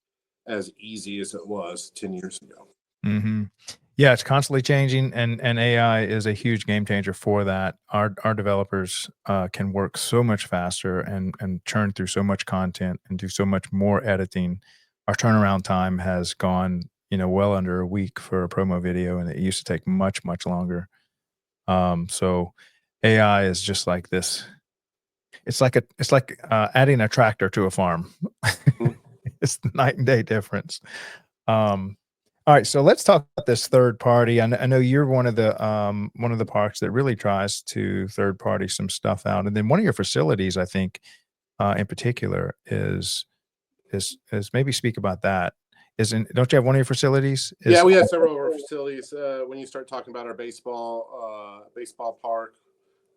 S2: as easy as it was 10 years ago.
S1: Mm-hmm. Yeah, it's constantly changing, and AI is a huge game changer for that. Our developers can work so much faster and churn through so much content and do so much more editing. Our turnaround time has gone, well under a week for a promo video, and it used to take much longer. So AI is just like this. It's like adding a tractor to a farm. It's the night and day difference. All right, so let's talk about this third party. I know you're one of the parks that really tries to third party some stuff out, and then one of your facilities, I think, in particular, is maybe speak about that. Don't you have one of your facilities?
S2: Yeah, we have several of our facilities. When you start talking about our baseball park,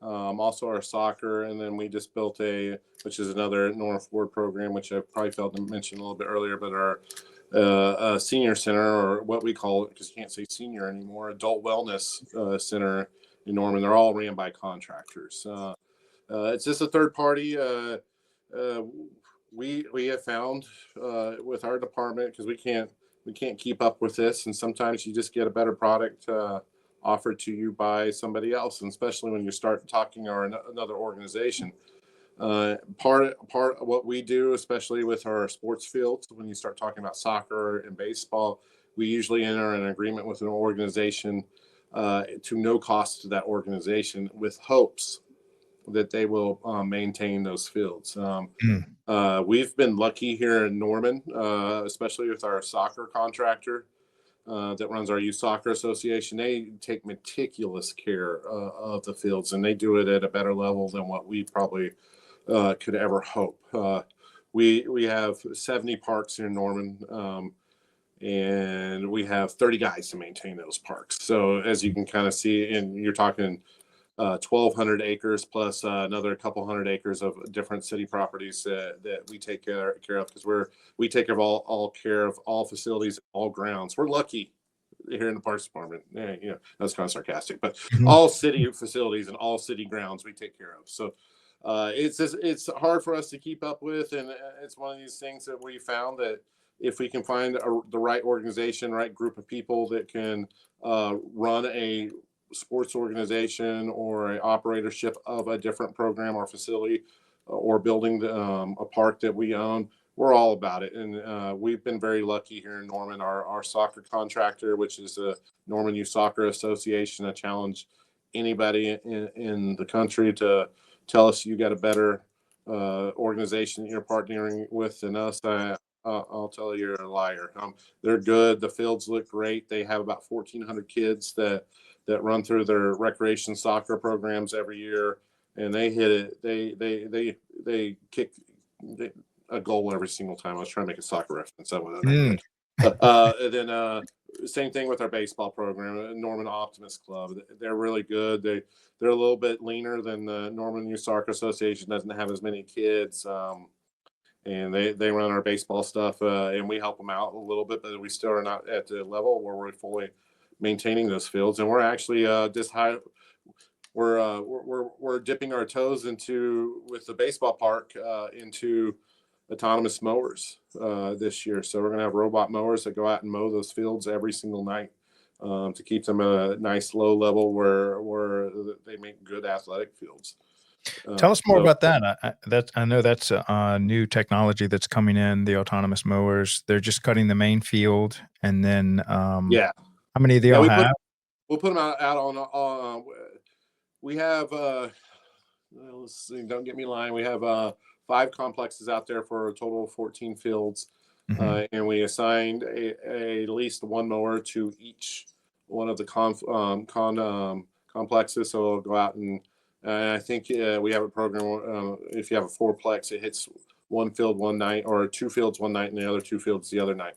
S2: also our soccer, and then we just built which is another North Ford program, which I probably failed to mention a little bit earlier, but our senior center, or what we call it, because you can't say senior anymore, adult wellness center in Norman. They're all ran by contractors. It's just a third party. We have found with our department, because we can't keep up with this, and sometimes you just get a better product offered to you by somebody else, and especially when you start talking or another organization. Part of what we do, especially with our sports fields, when you start talking about soccer and baseball, we usually enter an agreement with an organization to no cost to that organization, with hopes that they will maintain those fields. We've been lucky here in Norman, especially with our soccer contractor that runs our youth soccer association. They take meticulous care of the fields, and they do it at a better level than what we probably could ever hope. we have 70 parks here in Norman, and we have 30 guys to maintain those parks. So as you can kind of see, and you're talking 1,200 acres plus another couple hundred acres of different city properties that we take care of, because we take care of all care of all facilities, all grounds. We're lucky here in the Parks Department. That's kind of sarcastic, but all city facilities and all city grounds we take care of. So it's hard for us to keep up with, and it's one of these things that we found that if we can find the right organization, right group of people that can run a sports organization or a operatorship of a different program or facility or building a park that we own, we're all about it. And we've been very lucky here in Norman. Our soccer contractor, which is the Norman Youth Soccer Association, I challenge anybody in the country to tell us you got a better organization that you're partnering with than us. I'll tell you, you're a liar. They're good. The fields look great. They have about 1,400 kids that run through their recreation soccer programs every year, and they hit it. They kick a goal every single time. I was trying to make a soccer reference. That wasn't and then same thing with our baseball program, Norman Optimist Club. They're really good. They're a little bit leaner than the Norman Youth Soccer Association. Doesn't have as many kids. And they run our baseball stuff, and we help them out a little bit, but we still are not at the level where we're fully maintaining those fields. And we're actually we're dipping our toes into, with the baseball park, into autonomous mowers this year. So we're going to have robot mowers that go out and mow those fields every single night to keep them at a nice low level where they make good athletic fields.
S1: Tell us more about that. I know that's a new technology that's coming in, the autonomous mowers. They're just cutting the main field, and then how many do y'all have?
S2: We'll put them out on. We have let's see. Don't get me lying. We have 5 complexes out there for a total of 14 fields, and we assigned at least one mower to each one of the complexes. So we'll go out and I think we have a program. If you have a 4-plex, it hits one field one night, or 2 fields one night, and the other 2 fields the other night.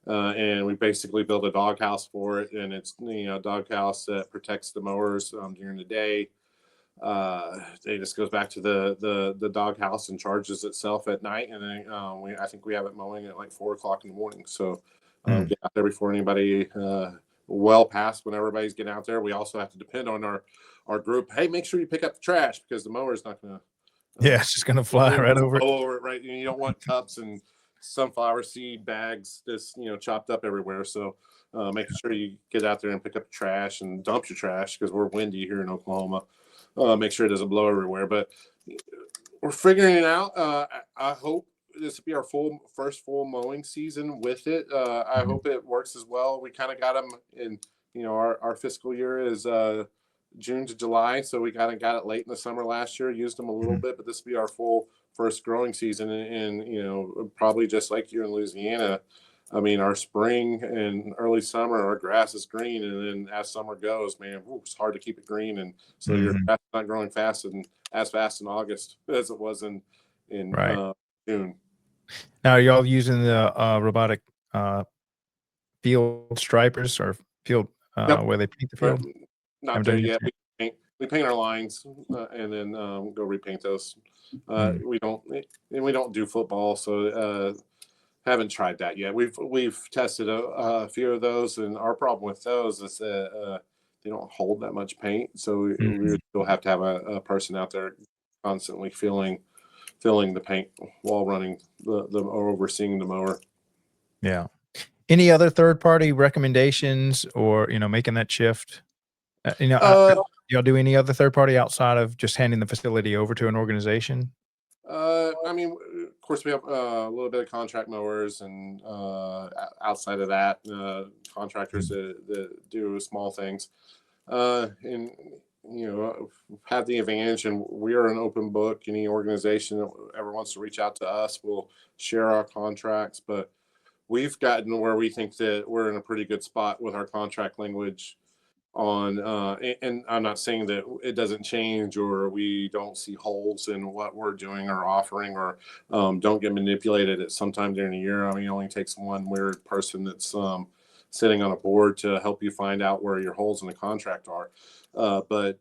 S2: And we basically build a doghouse for it, and it's a doghouse that protects the mowers during the day. It just goes back to the doghouse and charges itself at night, and then I think we have it mowing at like 4:00 in the morning. So get out there before anybody. Well past when everybody's getting out there. We also have to depend on our group. Hey, make sure you pick up the trash, because the mower is not going to.
S1: It's just going to fly right over
S2: it. Right, you don't want cups and sunflower seed bags just chopped up everywhere. So making sure you get out there and pick up the trash and dump your trash, because we're windy here in Oklahoma. Make sure it doesn't blow everywhere. But we're figuring it out. I hope this will be our first full mowing season with it. I hope it works as well. We kind of got them in, our fiscal year is June to July. So we kind of got it late in the summer last year, used them a little bit, but this will be our full first growing season. And probably just like you in Louisiana, I mean, our spring and early summer, our grass is green. And then as summer goes, man, it's hard to keep it green. And so your grass is not growing as fast in August as it was in June.
S1: Now, are y'all using the robotic field stripers or field where they paint the field?
S2: Not there yet. We paint our lines and then go repaint those. We don't do football, so haven't tried that yet. We've tested a few of those, and our problem with those is that they don't hold that much paint. So we still have to have a person out there constantly filling the paint while running or overseeing the mower.
S1: Yeah. Any other third-party recommendations, or making that shift? Y'all do any other third-party outside of just handing the facility over to an organization?
S2: I mean, of course, we have a little bit of contract mowers, and outside of that, contractors that do small things, and have the advantage. And we are an open book. Any organization that ever wants to reach out to us, we'll share our contracts. But we've gotten where we think that we're in a pretty good spot with our contract language on, and I'm not saying that it doesn't change or we don't see holes in what we're doing or offering, or don't get manipulated at some time during the year. I mean, it only takes one weird person that's sitting on a board to help you find out where your holes in the contract are. But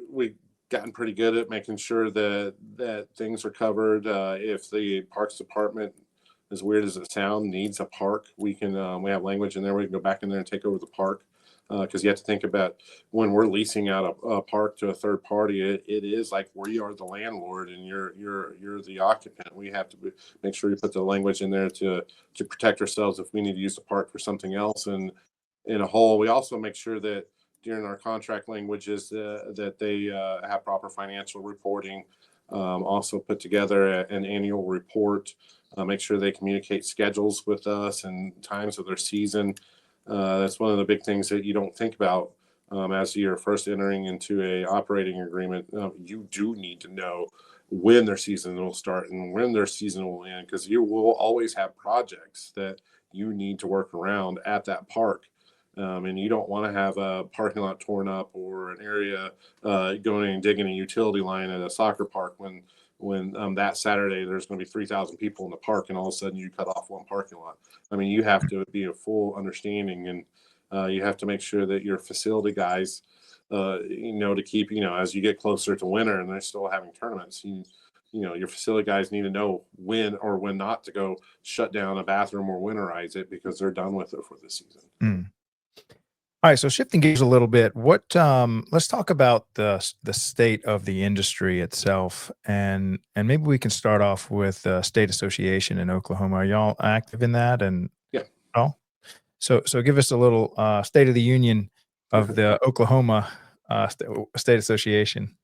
S2: we've gotten pretty good at making sure that things are covered. If the Parks Department, as weird as it sounds, needs a park, we can, we have language in there. We can go back in there and take over the park. Because you have to think about when we're leasing out a park to a third party, it is like we are the landlord and you're the occupant. We have to make sure you put the language in there to protect ourselves if we need to use the park for something else. And in a whole, we also make sure that during our contract languages that they have proper financial reporting. Also put together an annual report. Make sure they communicate schedules with us and times of their season. That's one of the big things that you don't think about as you're first entering into a operating agreement. You do need to know when their season will start and when their season will end, because you will always have projects that you need to work around at that park. And you don't want to have a parking lot torn up or an area going in and digging a utility line at a soccer park when that Saturday there's going to be 3,000 people in the park and all of a sudden you cut off one parking lot. I mean, you have to be a full understanding, and you have to make sure that your facility guys, to keep, as you get closer to winter and they're still having tournaments, your facility guys need to know when or when not to go shut down a bathroom or winterize it because they're done with it for the season.
S1: Mm. All right, so shifting gears a little bit, let's talk about the state of the industry itself, and maybe we can start off with the state association in Oklahoma. Are y'all active in that? And
S2: Yeah.
S1: Oh, so give us a little state of the union of the Oklahoma State Association.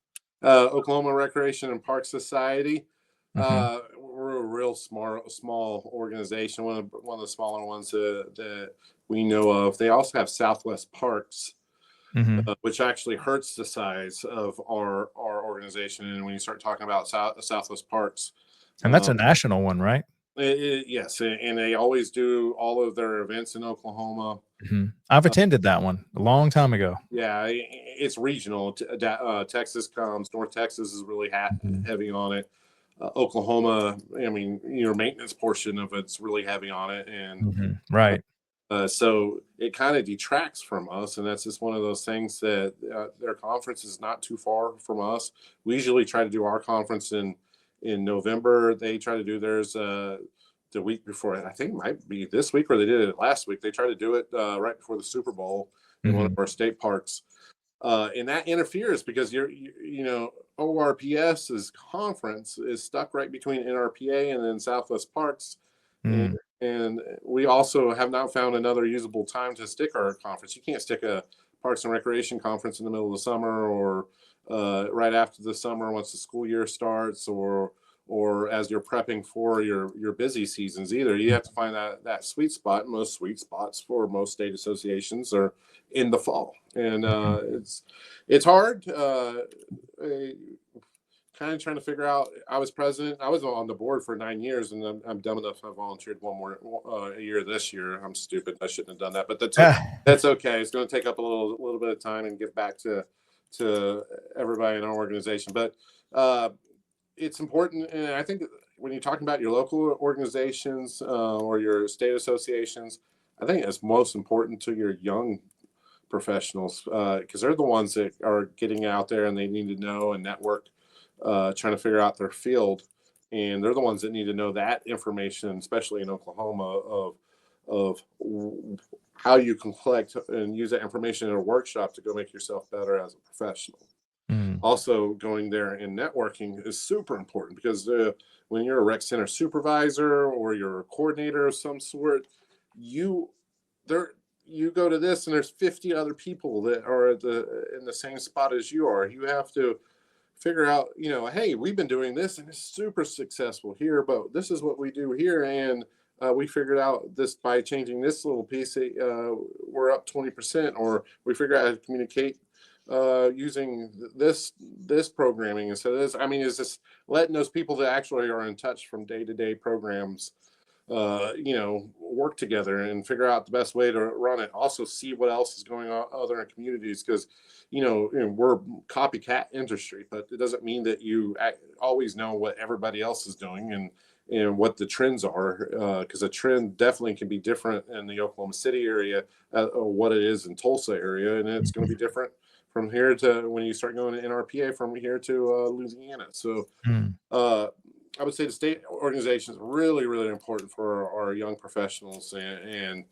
S2: Oklahoma Recreation and Park Society.
S1: Mhm.
S2: We're a real small organization, one of the smaller ones that we know of. They also have Southwest Parks,
S1: Mhm.
S2: which actually hurts the size of our organization. And when you start talking about Southwest Parks,
S1: And that's a national one, right?
S2: yes, and they always do all of their events in Oklahoma.
S1: Mhm. I've attended that one a long time ago.
S2: Yeah, it's regional. Texas comes, North Texas is really
S1: Mhm.
S2: heavy on it. Oklahoma, I mean, your maintenance portion of it's really heavy on it, and
S1: Mhm. Right.
S2: so it kind of detracts from us, and that's just one of those things that their conference is not too far from us. We usually try to do our conference in November. They try to do theirs the week before. I think it might be this week, or they did it last week. They tried to do it right before the Super Bowl in one of
S1: Mhm.
S2: our state parks. And that interferes because ORPS's conference is stuck right between NRPA and then Southwest Parks. And,
S1: Mm.
S2: and we also have not found another usable time to stick our conference. You can't stick a Parks and Recreation conference in the middle of the summer, or right after the summer once the school year starts, or as you're prepping for your busy seasons either. You have to find that sweet spot. Most sweet spots for most state associations are in the fall, and
S1: Mhm.
S2: it's hard. Kind of trying to figure out. I was president. I was on the board for 9 years, and I'm dumb enough. I volunteered one more a year this year. I'm stupid. I shouldn't have done that, but that's okay. It's going to take up a little bit of time and give back to everybody in our organization. But it's important, and I think when you're talking about your local organizations or your state associations, I think it's most important to your young professionals because they're the ones that are getting out there and they need to know and network, trying to figure out their field, and they're the ones that need to know that information, especially in Oklahoma, of how you can collect and use that information in a workshop to go make yourself better as a professional.
S1: Mm.
S2: Also, going there and networking is super important because when you're a rec center supervisor or you're a coordinator of some sort, you there you go to this and there's 50 other people that are in the same spot as you are. You have to figure out, hey, we've been doing this and it's super successful here, but this is what we do here, and we figured out this by changing this little piece, we're up 20%, or we figured out how to communicate using this programming instead of this. I mean, is this letting those people that actually are in touch from day-to-day programs work together and figure out the best way to run it. Also see what else is going on other communities, because we're copycat industry, but it doesn't mean that you always know what everybody else is doing and what the trends are, because a trend definitely can be different in the Oklahoma City area or what it is in Tulsa area, and it's going to be different from here to when you start going to NRPA from here to Louisiana. So I would say the state organization is really, really important for our young professionals and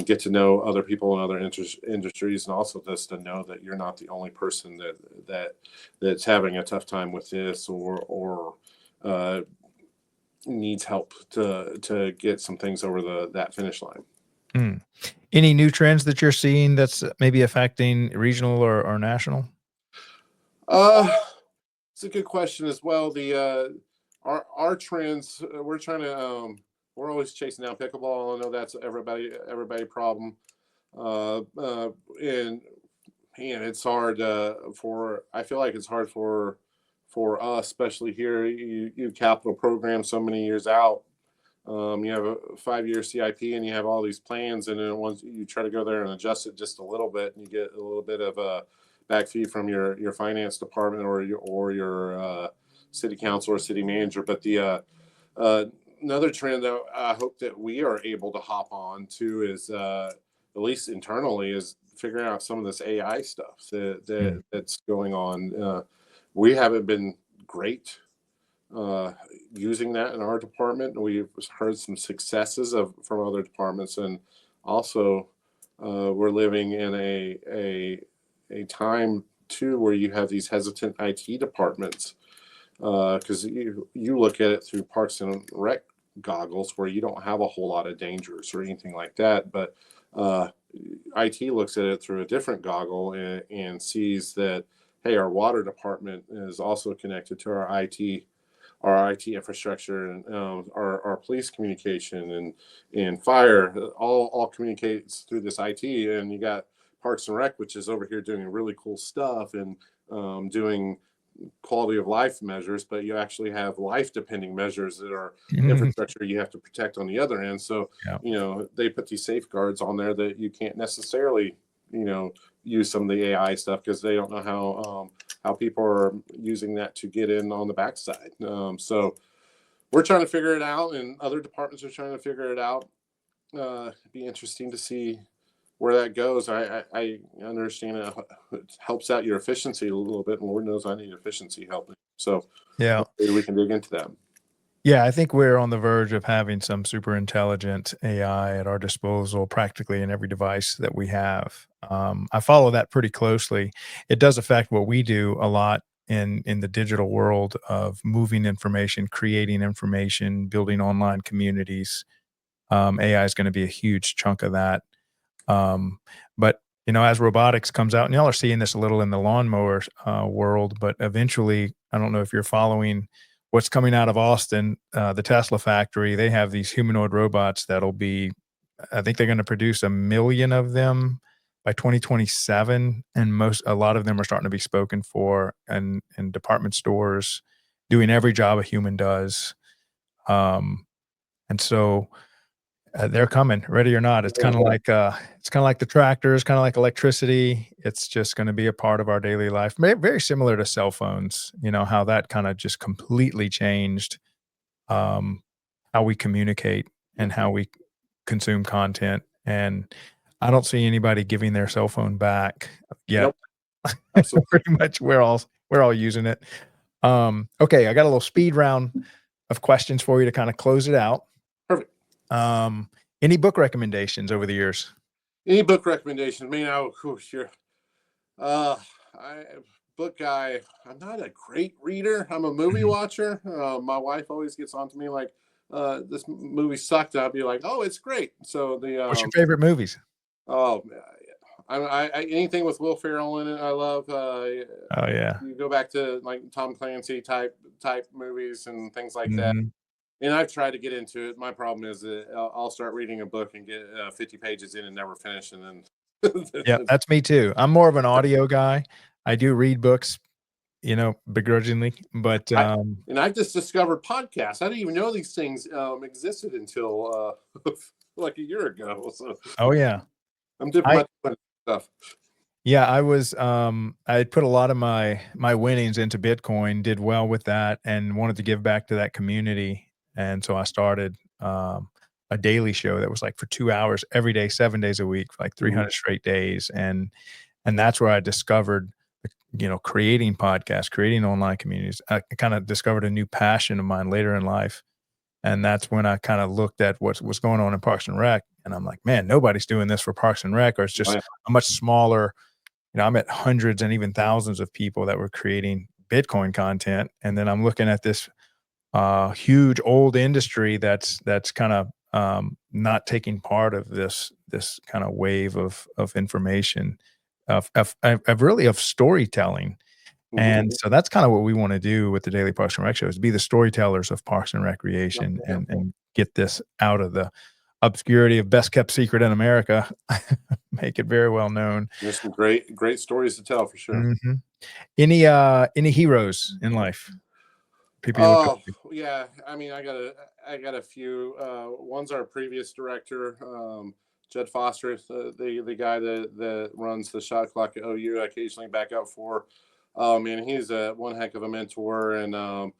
S2: get to know other people in other industries, and also just to know that you're not the only person that's having a tough time with this or needs help to get some things over that finish line.
S1: Any new trends that you're seeing that's maybe affecting regional or national?
S2: It's a good question as well. The our trends, we're always chasing down pickleball. I know that's everybody problem, and man, it's hard I feel like it's hard for us, especially here. You capital program so many years out. You have a 5-year CIP and you have all these plans, and then once you try to go there and adjust it just a little bit, and you get a little bit of a back fee from your finance department or your city council or city manager. But the another trend that I hope that we are able to hop on to is at least internally is figuring out some of this AI stuff that's going on. We haven't been great using that in our department. We've heard some successes from other departments, and also we're living in a time too where you have these hesitant IT departments, because you look at it through Parks and Rec goggles where you don't have a whole lot of dangers or anything like that, but IT looks at it through a different goggle and sees that, hey, our water department is also connected to our IT infrastructure, and our police communication and fire all communicates through this IT. And you got Parks and Rec, which is over here doing really cool stuff and doing quality of life measures, but you actually have life depending measures that are infrastructure you have to protect on the other end. So they put these safeguards on there that you can't necessarily use some of the AI stuff, because they don't know how people are using that to get in on the backside. So we're trying to figure it out, and other departments are trying to figure it out. It'd be interesting to see where that goes. I understand it helps out your efficiency a little bit, and Lord knows I need efficiency help. So hopefully we can dig into that.
S1: Yeah, I think we're on the verge of having some super intelligent AI at our disposal practically in every device that we have. I follow that pretty closely. It does affect what we do a lot in the digital world of moving information, creating information, building online communities. AI is going to be a huge chunk of that. But as robotics comes out, and y'all are seeing this a little in the lawnmower world, but eventually, I don't know if you're following what's coming out of Austin, the Tesla factory. They have these humanoid robots that'll be, I think they're going to produce 1 million of them by 2027. And a lot of them are starting to be spoken for in department stores, doing every job a human does. And so they're coming, ready or not. It's kind of like the tractors, kind of like electricity. It's just going to be a part of our daily life. Very similar to cell phones. How that kind of just completely changed how we communicate and how we consume content. And I don't see anybody giving their cell phone back yet. Nope. Pretty much we're all using it. Okay, I got a little speed round of questions for you to kind of close it out.
S2: Perfect.
S1: Any book recommendations over the years?
S2: Any book recommendations? Book guy. I'm not a great reader. I'm a movie watcher. My wife always gets on to me like, this movie sucked. I'll be like, oh, it's great. So
S1: what's your favorite movies?
S2: Oh, I anything with Will Ferrell in it, I love. Oh
S1: yeah.
S2: You go back to like Tom Clancy type movies and things like that. And I've tried to get into it. My problem is that I'll start reading a book and get 50 pages in and never finish. And then
S1: yeah, that's me too. I'm more of an audio guy. I do read books begrudgingly, but
S2: And I just discovered podcasts. I didn't even know these things existed until like a year ago. So
S1: oh yeah.
S2: I'm dipping
S1: I
S2: my toe in stuff.
S1: Yeah, I was I put a lot of my winnings into Bitcoin, did well with that, and wanted to give back to that community. And so I started a daily show that was like for 2 hours every day, 7 days a week, for like 300 straight days. And that's where I discovered, creating podcasts, creating online communities. I kind of discovered a new passion of mine later in life. And that's when I kind of looked at what's going on in Parks and Rec. And I'm like, man, nobody's doing this for Parks and Rec, or it's
S2: Oh,
S1: just
S2: yeah.
S1: a much smaller. I met hundreds and even thousands of people that were creating Bitcoin content. And then I'm looking at this huge old industry that's kind of not taking part of this kind of wave of information, of really of storytelling. And so that's kind of what we want to do with the Daily Parks and Rec show, is be the storytellers of Parks and Recreation, and get this out of the obscurity of best kept secret in America, make it very well known.
S2: There's some great stories to tell for sure.
S1: Mhm. Any heroes in life? People you look up
S2: Oh
S1: to?
S2: yeah, I mean, I got a few. One's our previous director, Jed Foster, the guy that runs the shot clock at OU. I occasionally back out for. And he's one heck of a mentor, and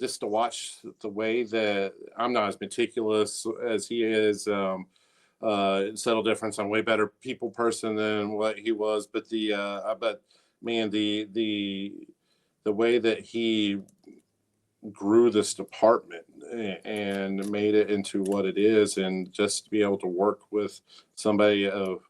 S2: just to watch the way that I'm not as meticulous as he is. Subtle difference. I'm way better people person than what he was, but but man, the way that he grew this department and made it into what it is, and just to be able to work with somebody of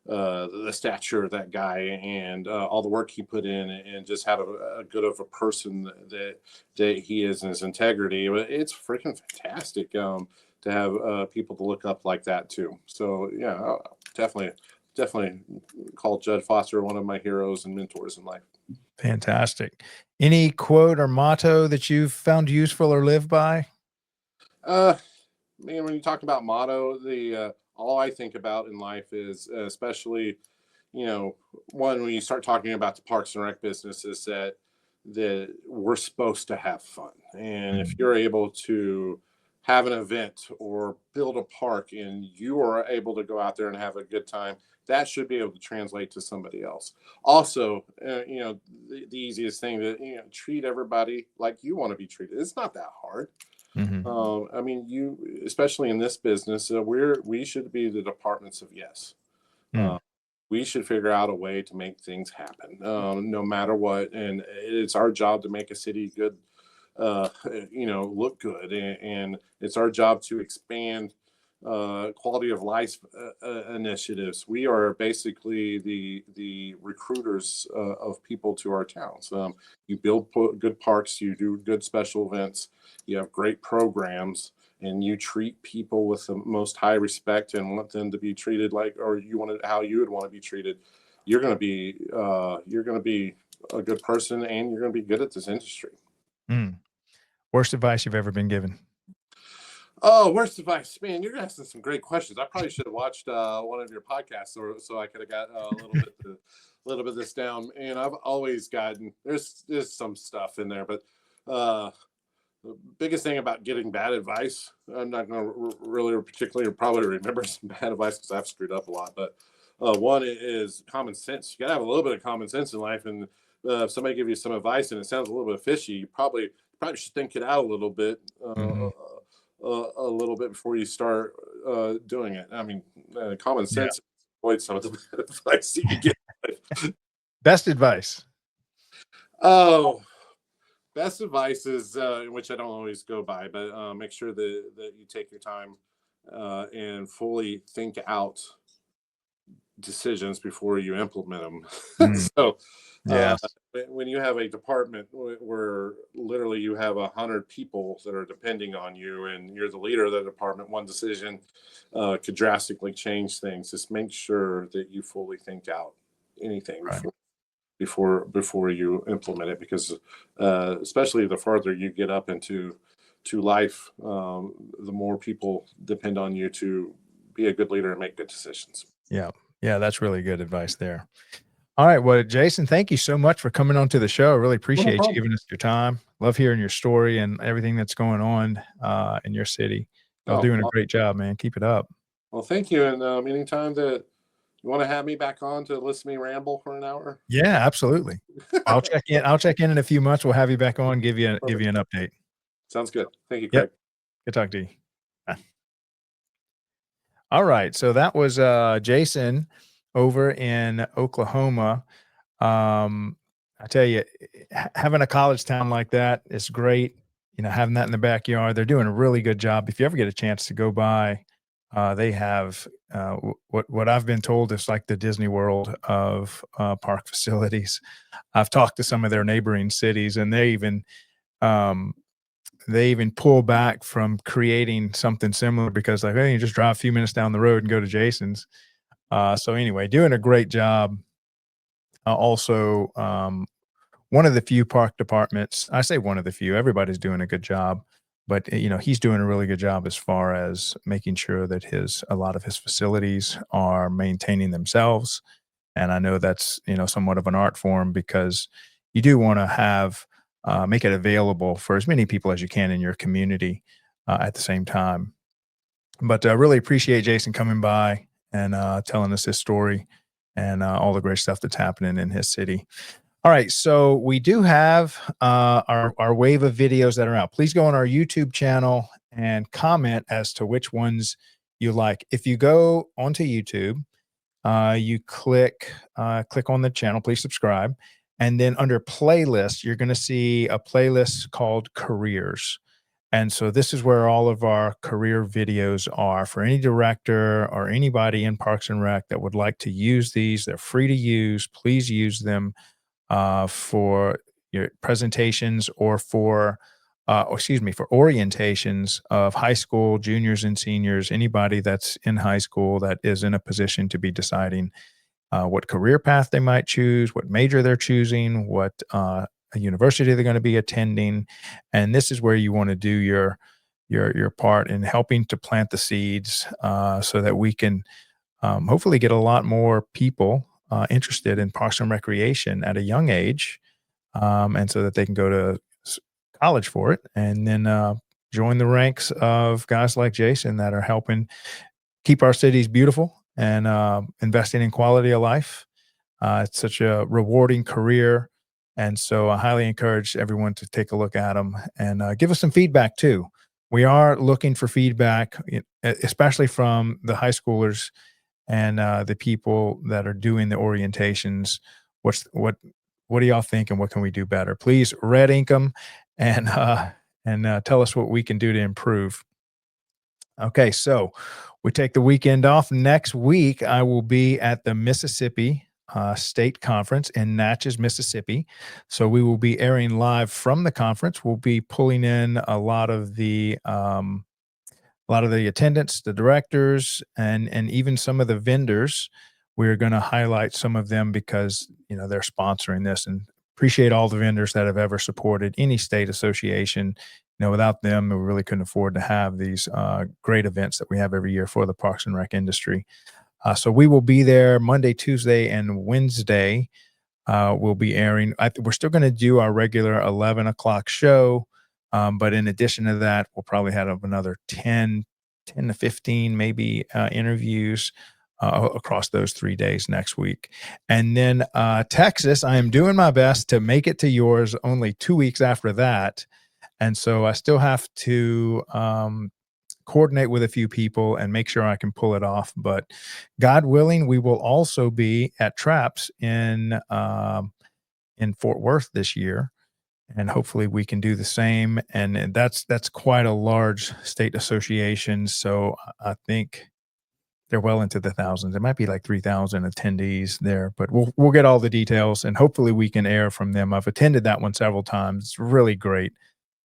S2: the stature of that guy, and all the work he put in, and just how a good of a person that he is, and his integrity. It's freaking fantastic to have people to look up like that too. So yeah, definitely call Judd Foster one of my heroes and mentors in life.
S1: Fantastic. Any quote or motto that you've found useful or live by?
S2: Uh, Man, when you talk about motto, the all I think about in life is, especially, one, when you start talking about the Parks and Rec business, is that we're supposed to have fun, and if
S1: Mhm.
S2: you're able to have an event or build a park, and you are able to go out there and have a good time, that should be able to translate to somebody else. Also, the easiest thing, to treat everybody like you want to be treated. It's not that hard.
S1: Mhm.
S2: I mean, especially in this business, we should be the departments of yes.
S1: Mm.
S2: We should figure out a way to make things happen, no matter what. And it's our job to make a city good, look good, and it's our job to expand quality of life initiatives. We are basically the recruiters of people to our towns. You build good parks, you do good special events, you have great programs, and you treat people with the most high respect and want them to be treated like, or you want how you would want to be treated. You're going to be a good person, and you're going to be good at this industry.
S1: Mm. Worst advice you've ever been given?
S2: Oh, worst advice, man! You're asking some great questions. I probably should have watched one of your podcasts, so I could have got a little bit of this down. And I've always gotten there's some stuff in there, but the biggest thing about getting bad advice, I'm not going to really particularly probably remember some bad advice because I've screwed up a lot. But one is common sense. You got to have a little bit of common sense in life, and if somebody give you some advice and it sounds a little bit fishy, you probably should think it out a little bit.
S1: Mhm.
S2: A little bit before you start doing it. I mean, common
S1: Yeah.
S2: sense avoid some of the advice you could get.
S1: Best advice?
S2: Oh, best advice is, which I don't always go by, but make sure that you take your time and fully think out decisions before you implement them.
S1: Mm.
S2: So uh,
S1: Yes.
S2: when you have a department where literally you have 100 people that are depending on you, and you're the leader of the department, one decision could drastically change things. Just make sure that you fully think out anything
S1: Right.
S2: before you implement it, because especially the farther you get up into life, the more people depend on you to be a good leader and make good decisions.
S1: Yeah. Yeah, that's really good advice there. All right. Well, Jason, thank you so much for coming on to the show. I really appreciate you
S2: problem.
S1: giving us your time. Love hearing your story and everything that's going on in your city. Y'all
S2: Oh,
S1: doing a
S2: well,
S1: great job, man. Keep it up.
S2: well, thank you. And anytime that you want to have me back on to listen to me ramble for an hour.
S1: Yeah, absolutely. I'll check in. I'll check in a few months. We'll have you back on, give you
S2: Perfect.
S1: an update.
S2: Sounds good. Thank you,
S1: Yep.
S2: Craig.
S1: Good talk to you. Bye. All right. So that was Jason over in Oklahoma. I tell you, having a college town like that is great. You know, having that in the backyard, they're doing a really good job. If you ever get a chance to go by, they have what I've been told is like the Disney World of park facilities. I've talked to some of their neighboring cities, and um, they even pull back from creating something similar because, like, hey, you just drive a few minutes down the road and go to Jason's. So anyway, doing a great job. Also, one of the few park departments, I say one of the few, everybody's doing a good job, but you know, he's doing a really good job as far as making sure that a lot of his facilities are maintaining themselves. And I know that's, you know, somewhat of an art form because you do want to make it available for as many people as you can in your community at the same time. But I really appreciate Jason coming by and telling us his story and all the great stuff that's happening in his city. All right, so we do have our wave of videos that are out. Please go on our YouTube channel and comment as to which ones you like. If you go onto YouTube, you click on the channel. Please subscribe, and then under playlist, you're going to see a playlist called Careers. And so this is where all of our career videos are for any director or anybody in Parks and Rec that would like to use these. They're free to use. Please use them for your presentations or for orientations of high school juniors and seniors, anybody that's in high school that is in a position to be deciding what career path they might choose, what major they're choosing, what a university they're going to be attending. And this is where you want to do your part in helping to plant the seeds so that we can hopefully get a lot more people interested in Parks and Recreation at a young age, and so that they can go to college for it, and then join the ranks of guys like Jason that are helping keep our cities beautiful and investing in quality of life. It's such a rewarding career, and so I highly encourage everyone to take a look at them and give us some feedback too. We are looking for feedback, especially from the high schoolers and the people that are doing the orientations. What do y'all think, and what can we do better? Please red ink them and tell us what we can do to improve. Okay, so we take the weekend off. Next week, I will be at the Mississippi State Conference in Natchez, Mississippi. So we will be airing live from the conference. We'll be pulling in a lot of the attendants, the directors, and even some of the vendors. We're going to highlight some of them because, you know, they're sponsoring this, and appreciate all the vendors that have ever supported any state association. You know, without them, we really couldn't afford to have these great events that we have every year for the Parks and Rec industry. So we will be there Monday, Tuesday, and Wednesday. We'll be airing. We're still going to do our regular 11 o'clock show. But in addition to that, we'll probably have another 10 to 15 maybe interviews across those 3 days next week. And then Texas, I am doing my best to make it to yours only 2 weeks after that. And so I still have to coordinate with a few people and make sure I can pull it off. But God willing, we will also be at Traps in Fort Worth this year. And hopefully we can do the same. And that's quite a large state association. So I think they're well into the thousands. It might be like 3,000 attendees there, but we'll get all the details, and hopefully we can air from them. I've attended that one several times. It's really great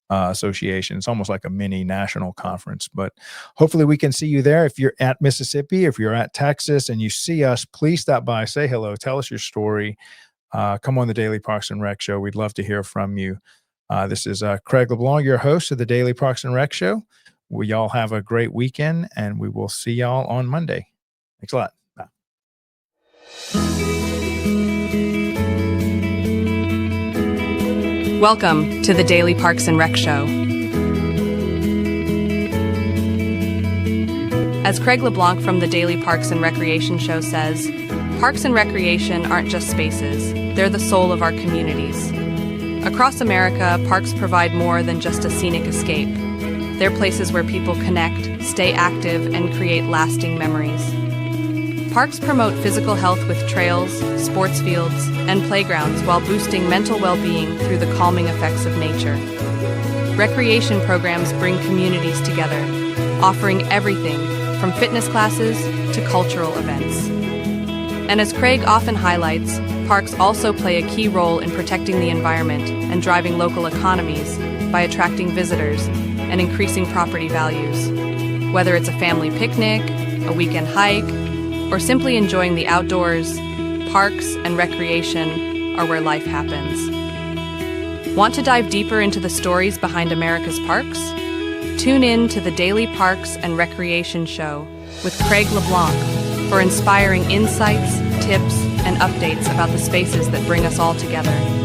S1: association. It's almost like a mini national conference, but hopefully we can see you there. If you're at Mississippi, if you're at Texas and you see us, please stop by, say hello, tell us your story. Come on the Daily Parks and Rec Show. We'd love to hear from you. This is Craig LeBlanc, your host of the Daily Parks and Rec Show. We all have a great weekend, and we will see y'all on Monday. Thanks a lot. Bye.
S4: Welcome to the Daily Parks and Rec Show. As Craig LeBlanc from the Daily Parks and Recreation Show says, parks and recreation aren't just spaces, they're the soul of our communities. Across America, parks provide more than just a scenic escape. They're places where people connect, stay active, and create lasting memories. Parks promote physical health with trails, sports fields, and playgrounds while boosting mental well-being through the calming effects of nature. Recreation programs bring communities together, offering everything from fitness classes to cultural events. And as Craig often highlights, parks also play a key role in protecting the environment and driving local economies by attracting visitors and increasing property values. Whether it's a family picnic, a weekend hike, or simply enjoying the outdoors, parks and recreation are where life happens. Want to dive deeper into the stories behind America's parks? Tune in to the Daily Parks and Recreation Show with Craig LeBlanc for inspiring insights, tips, and updates about the spaces that bring us all together.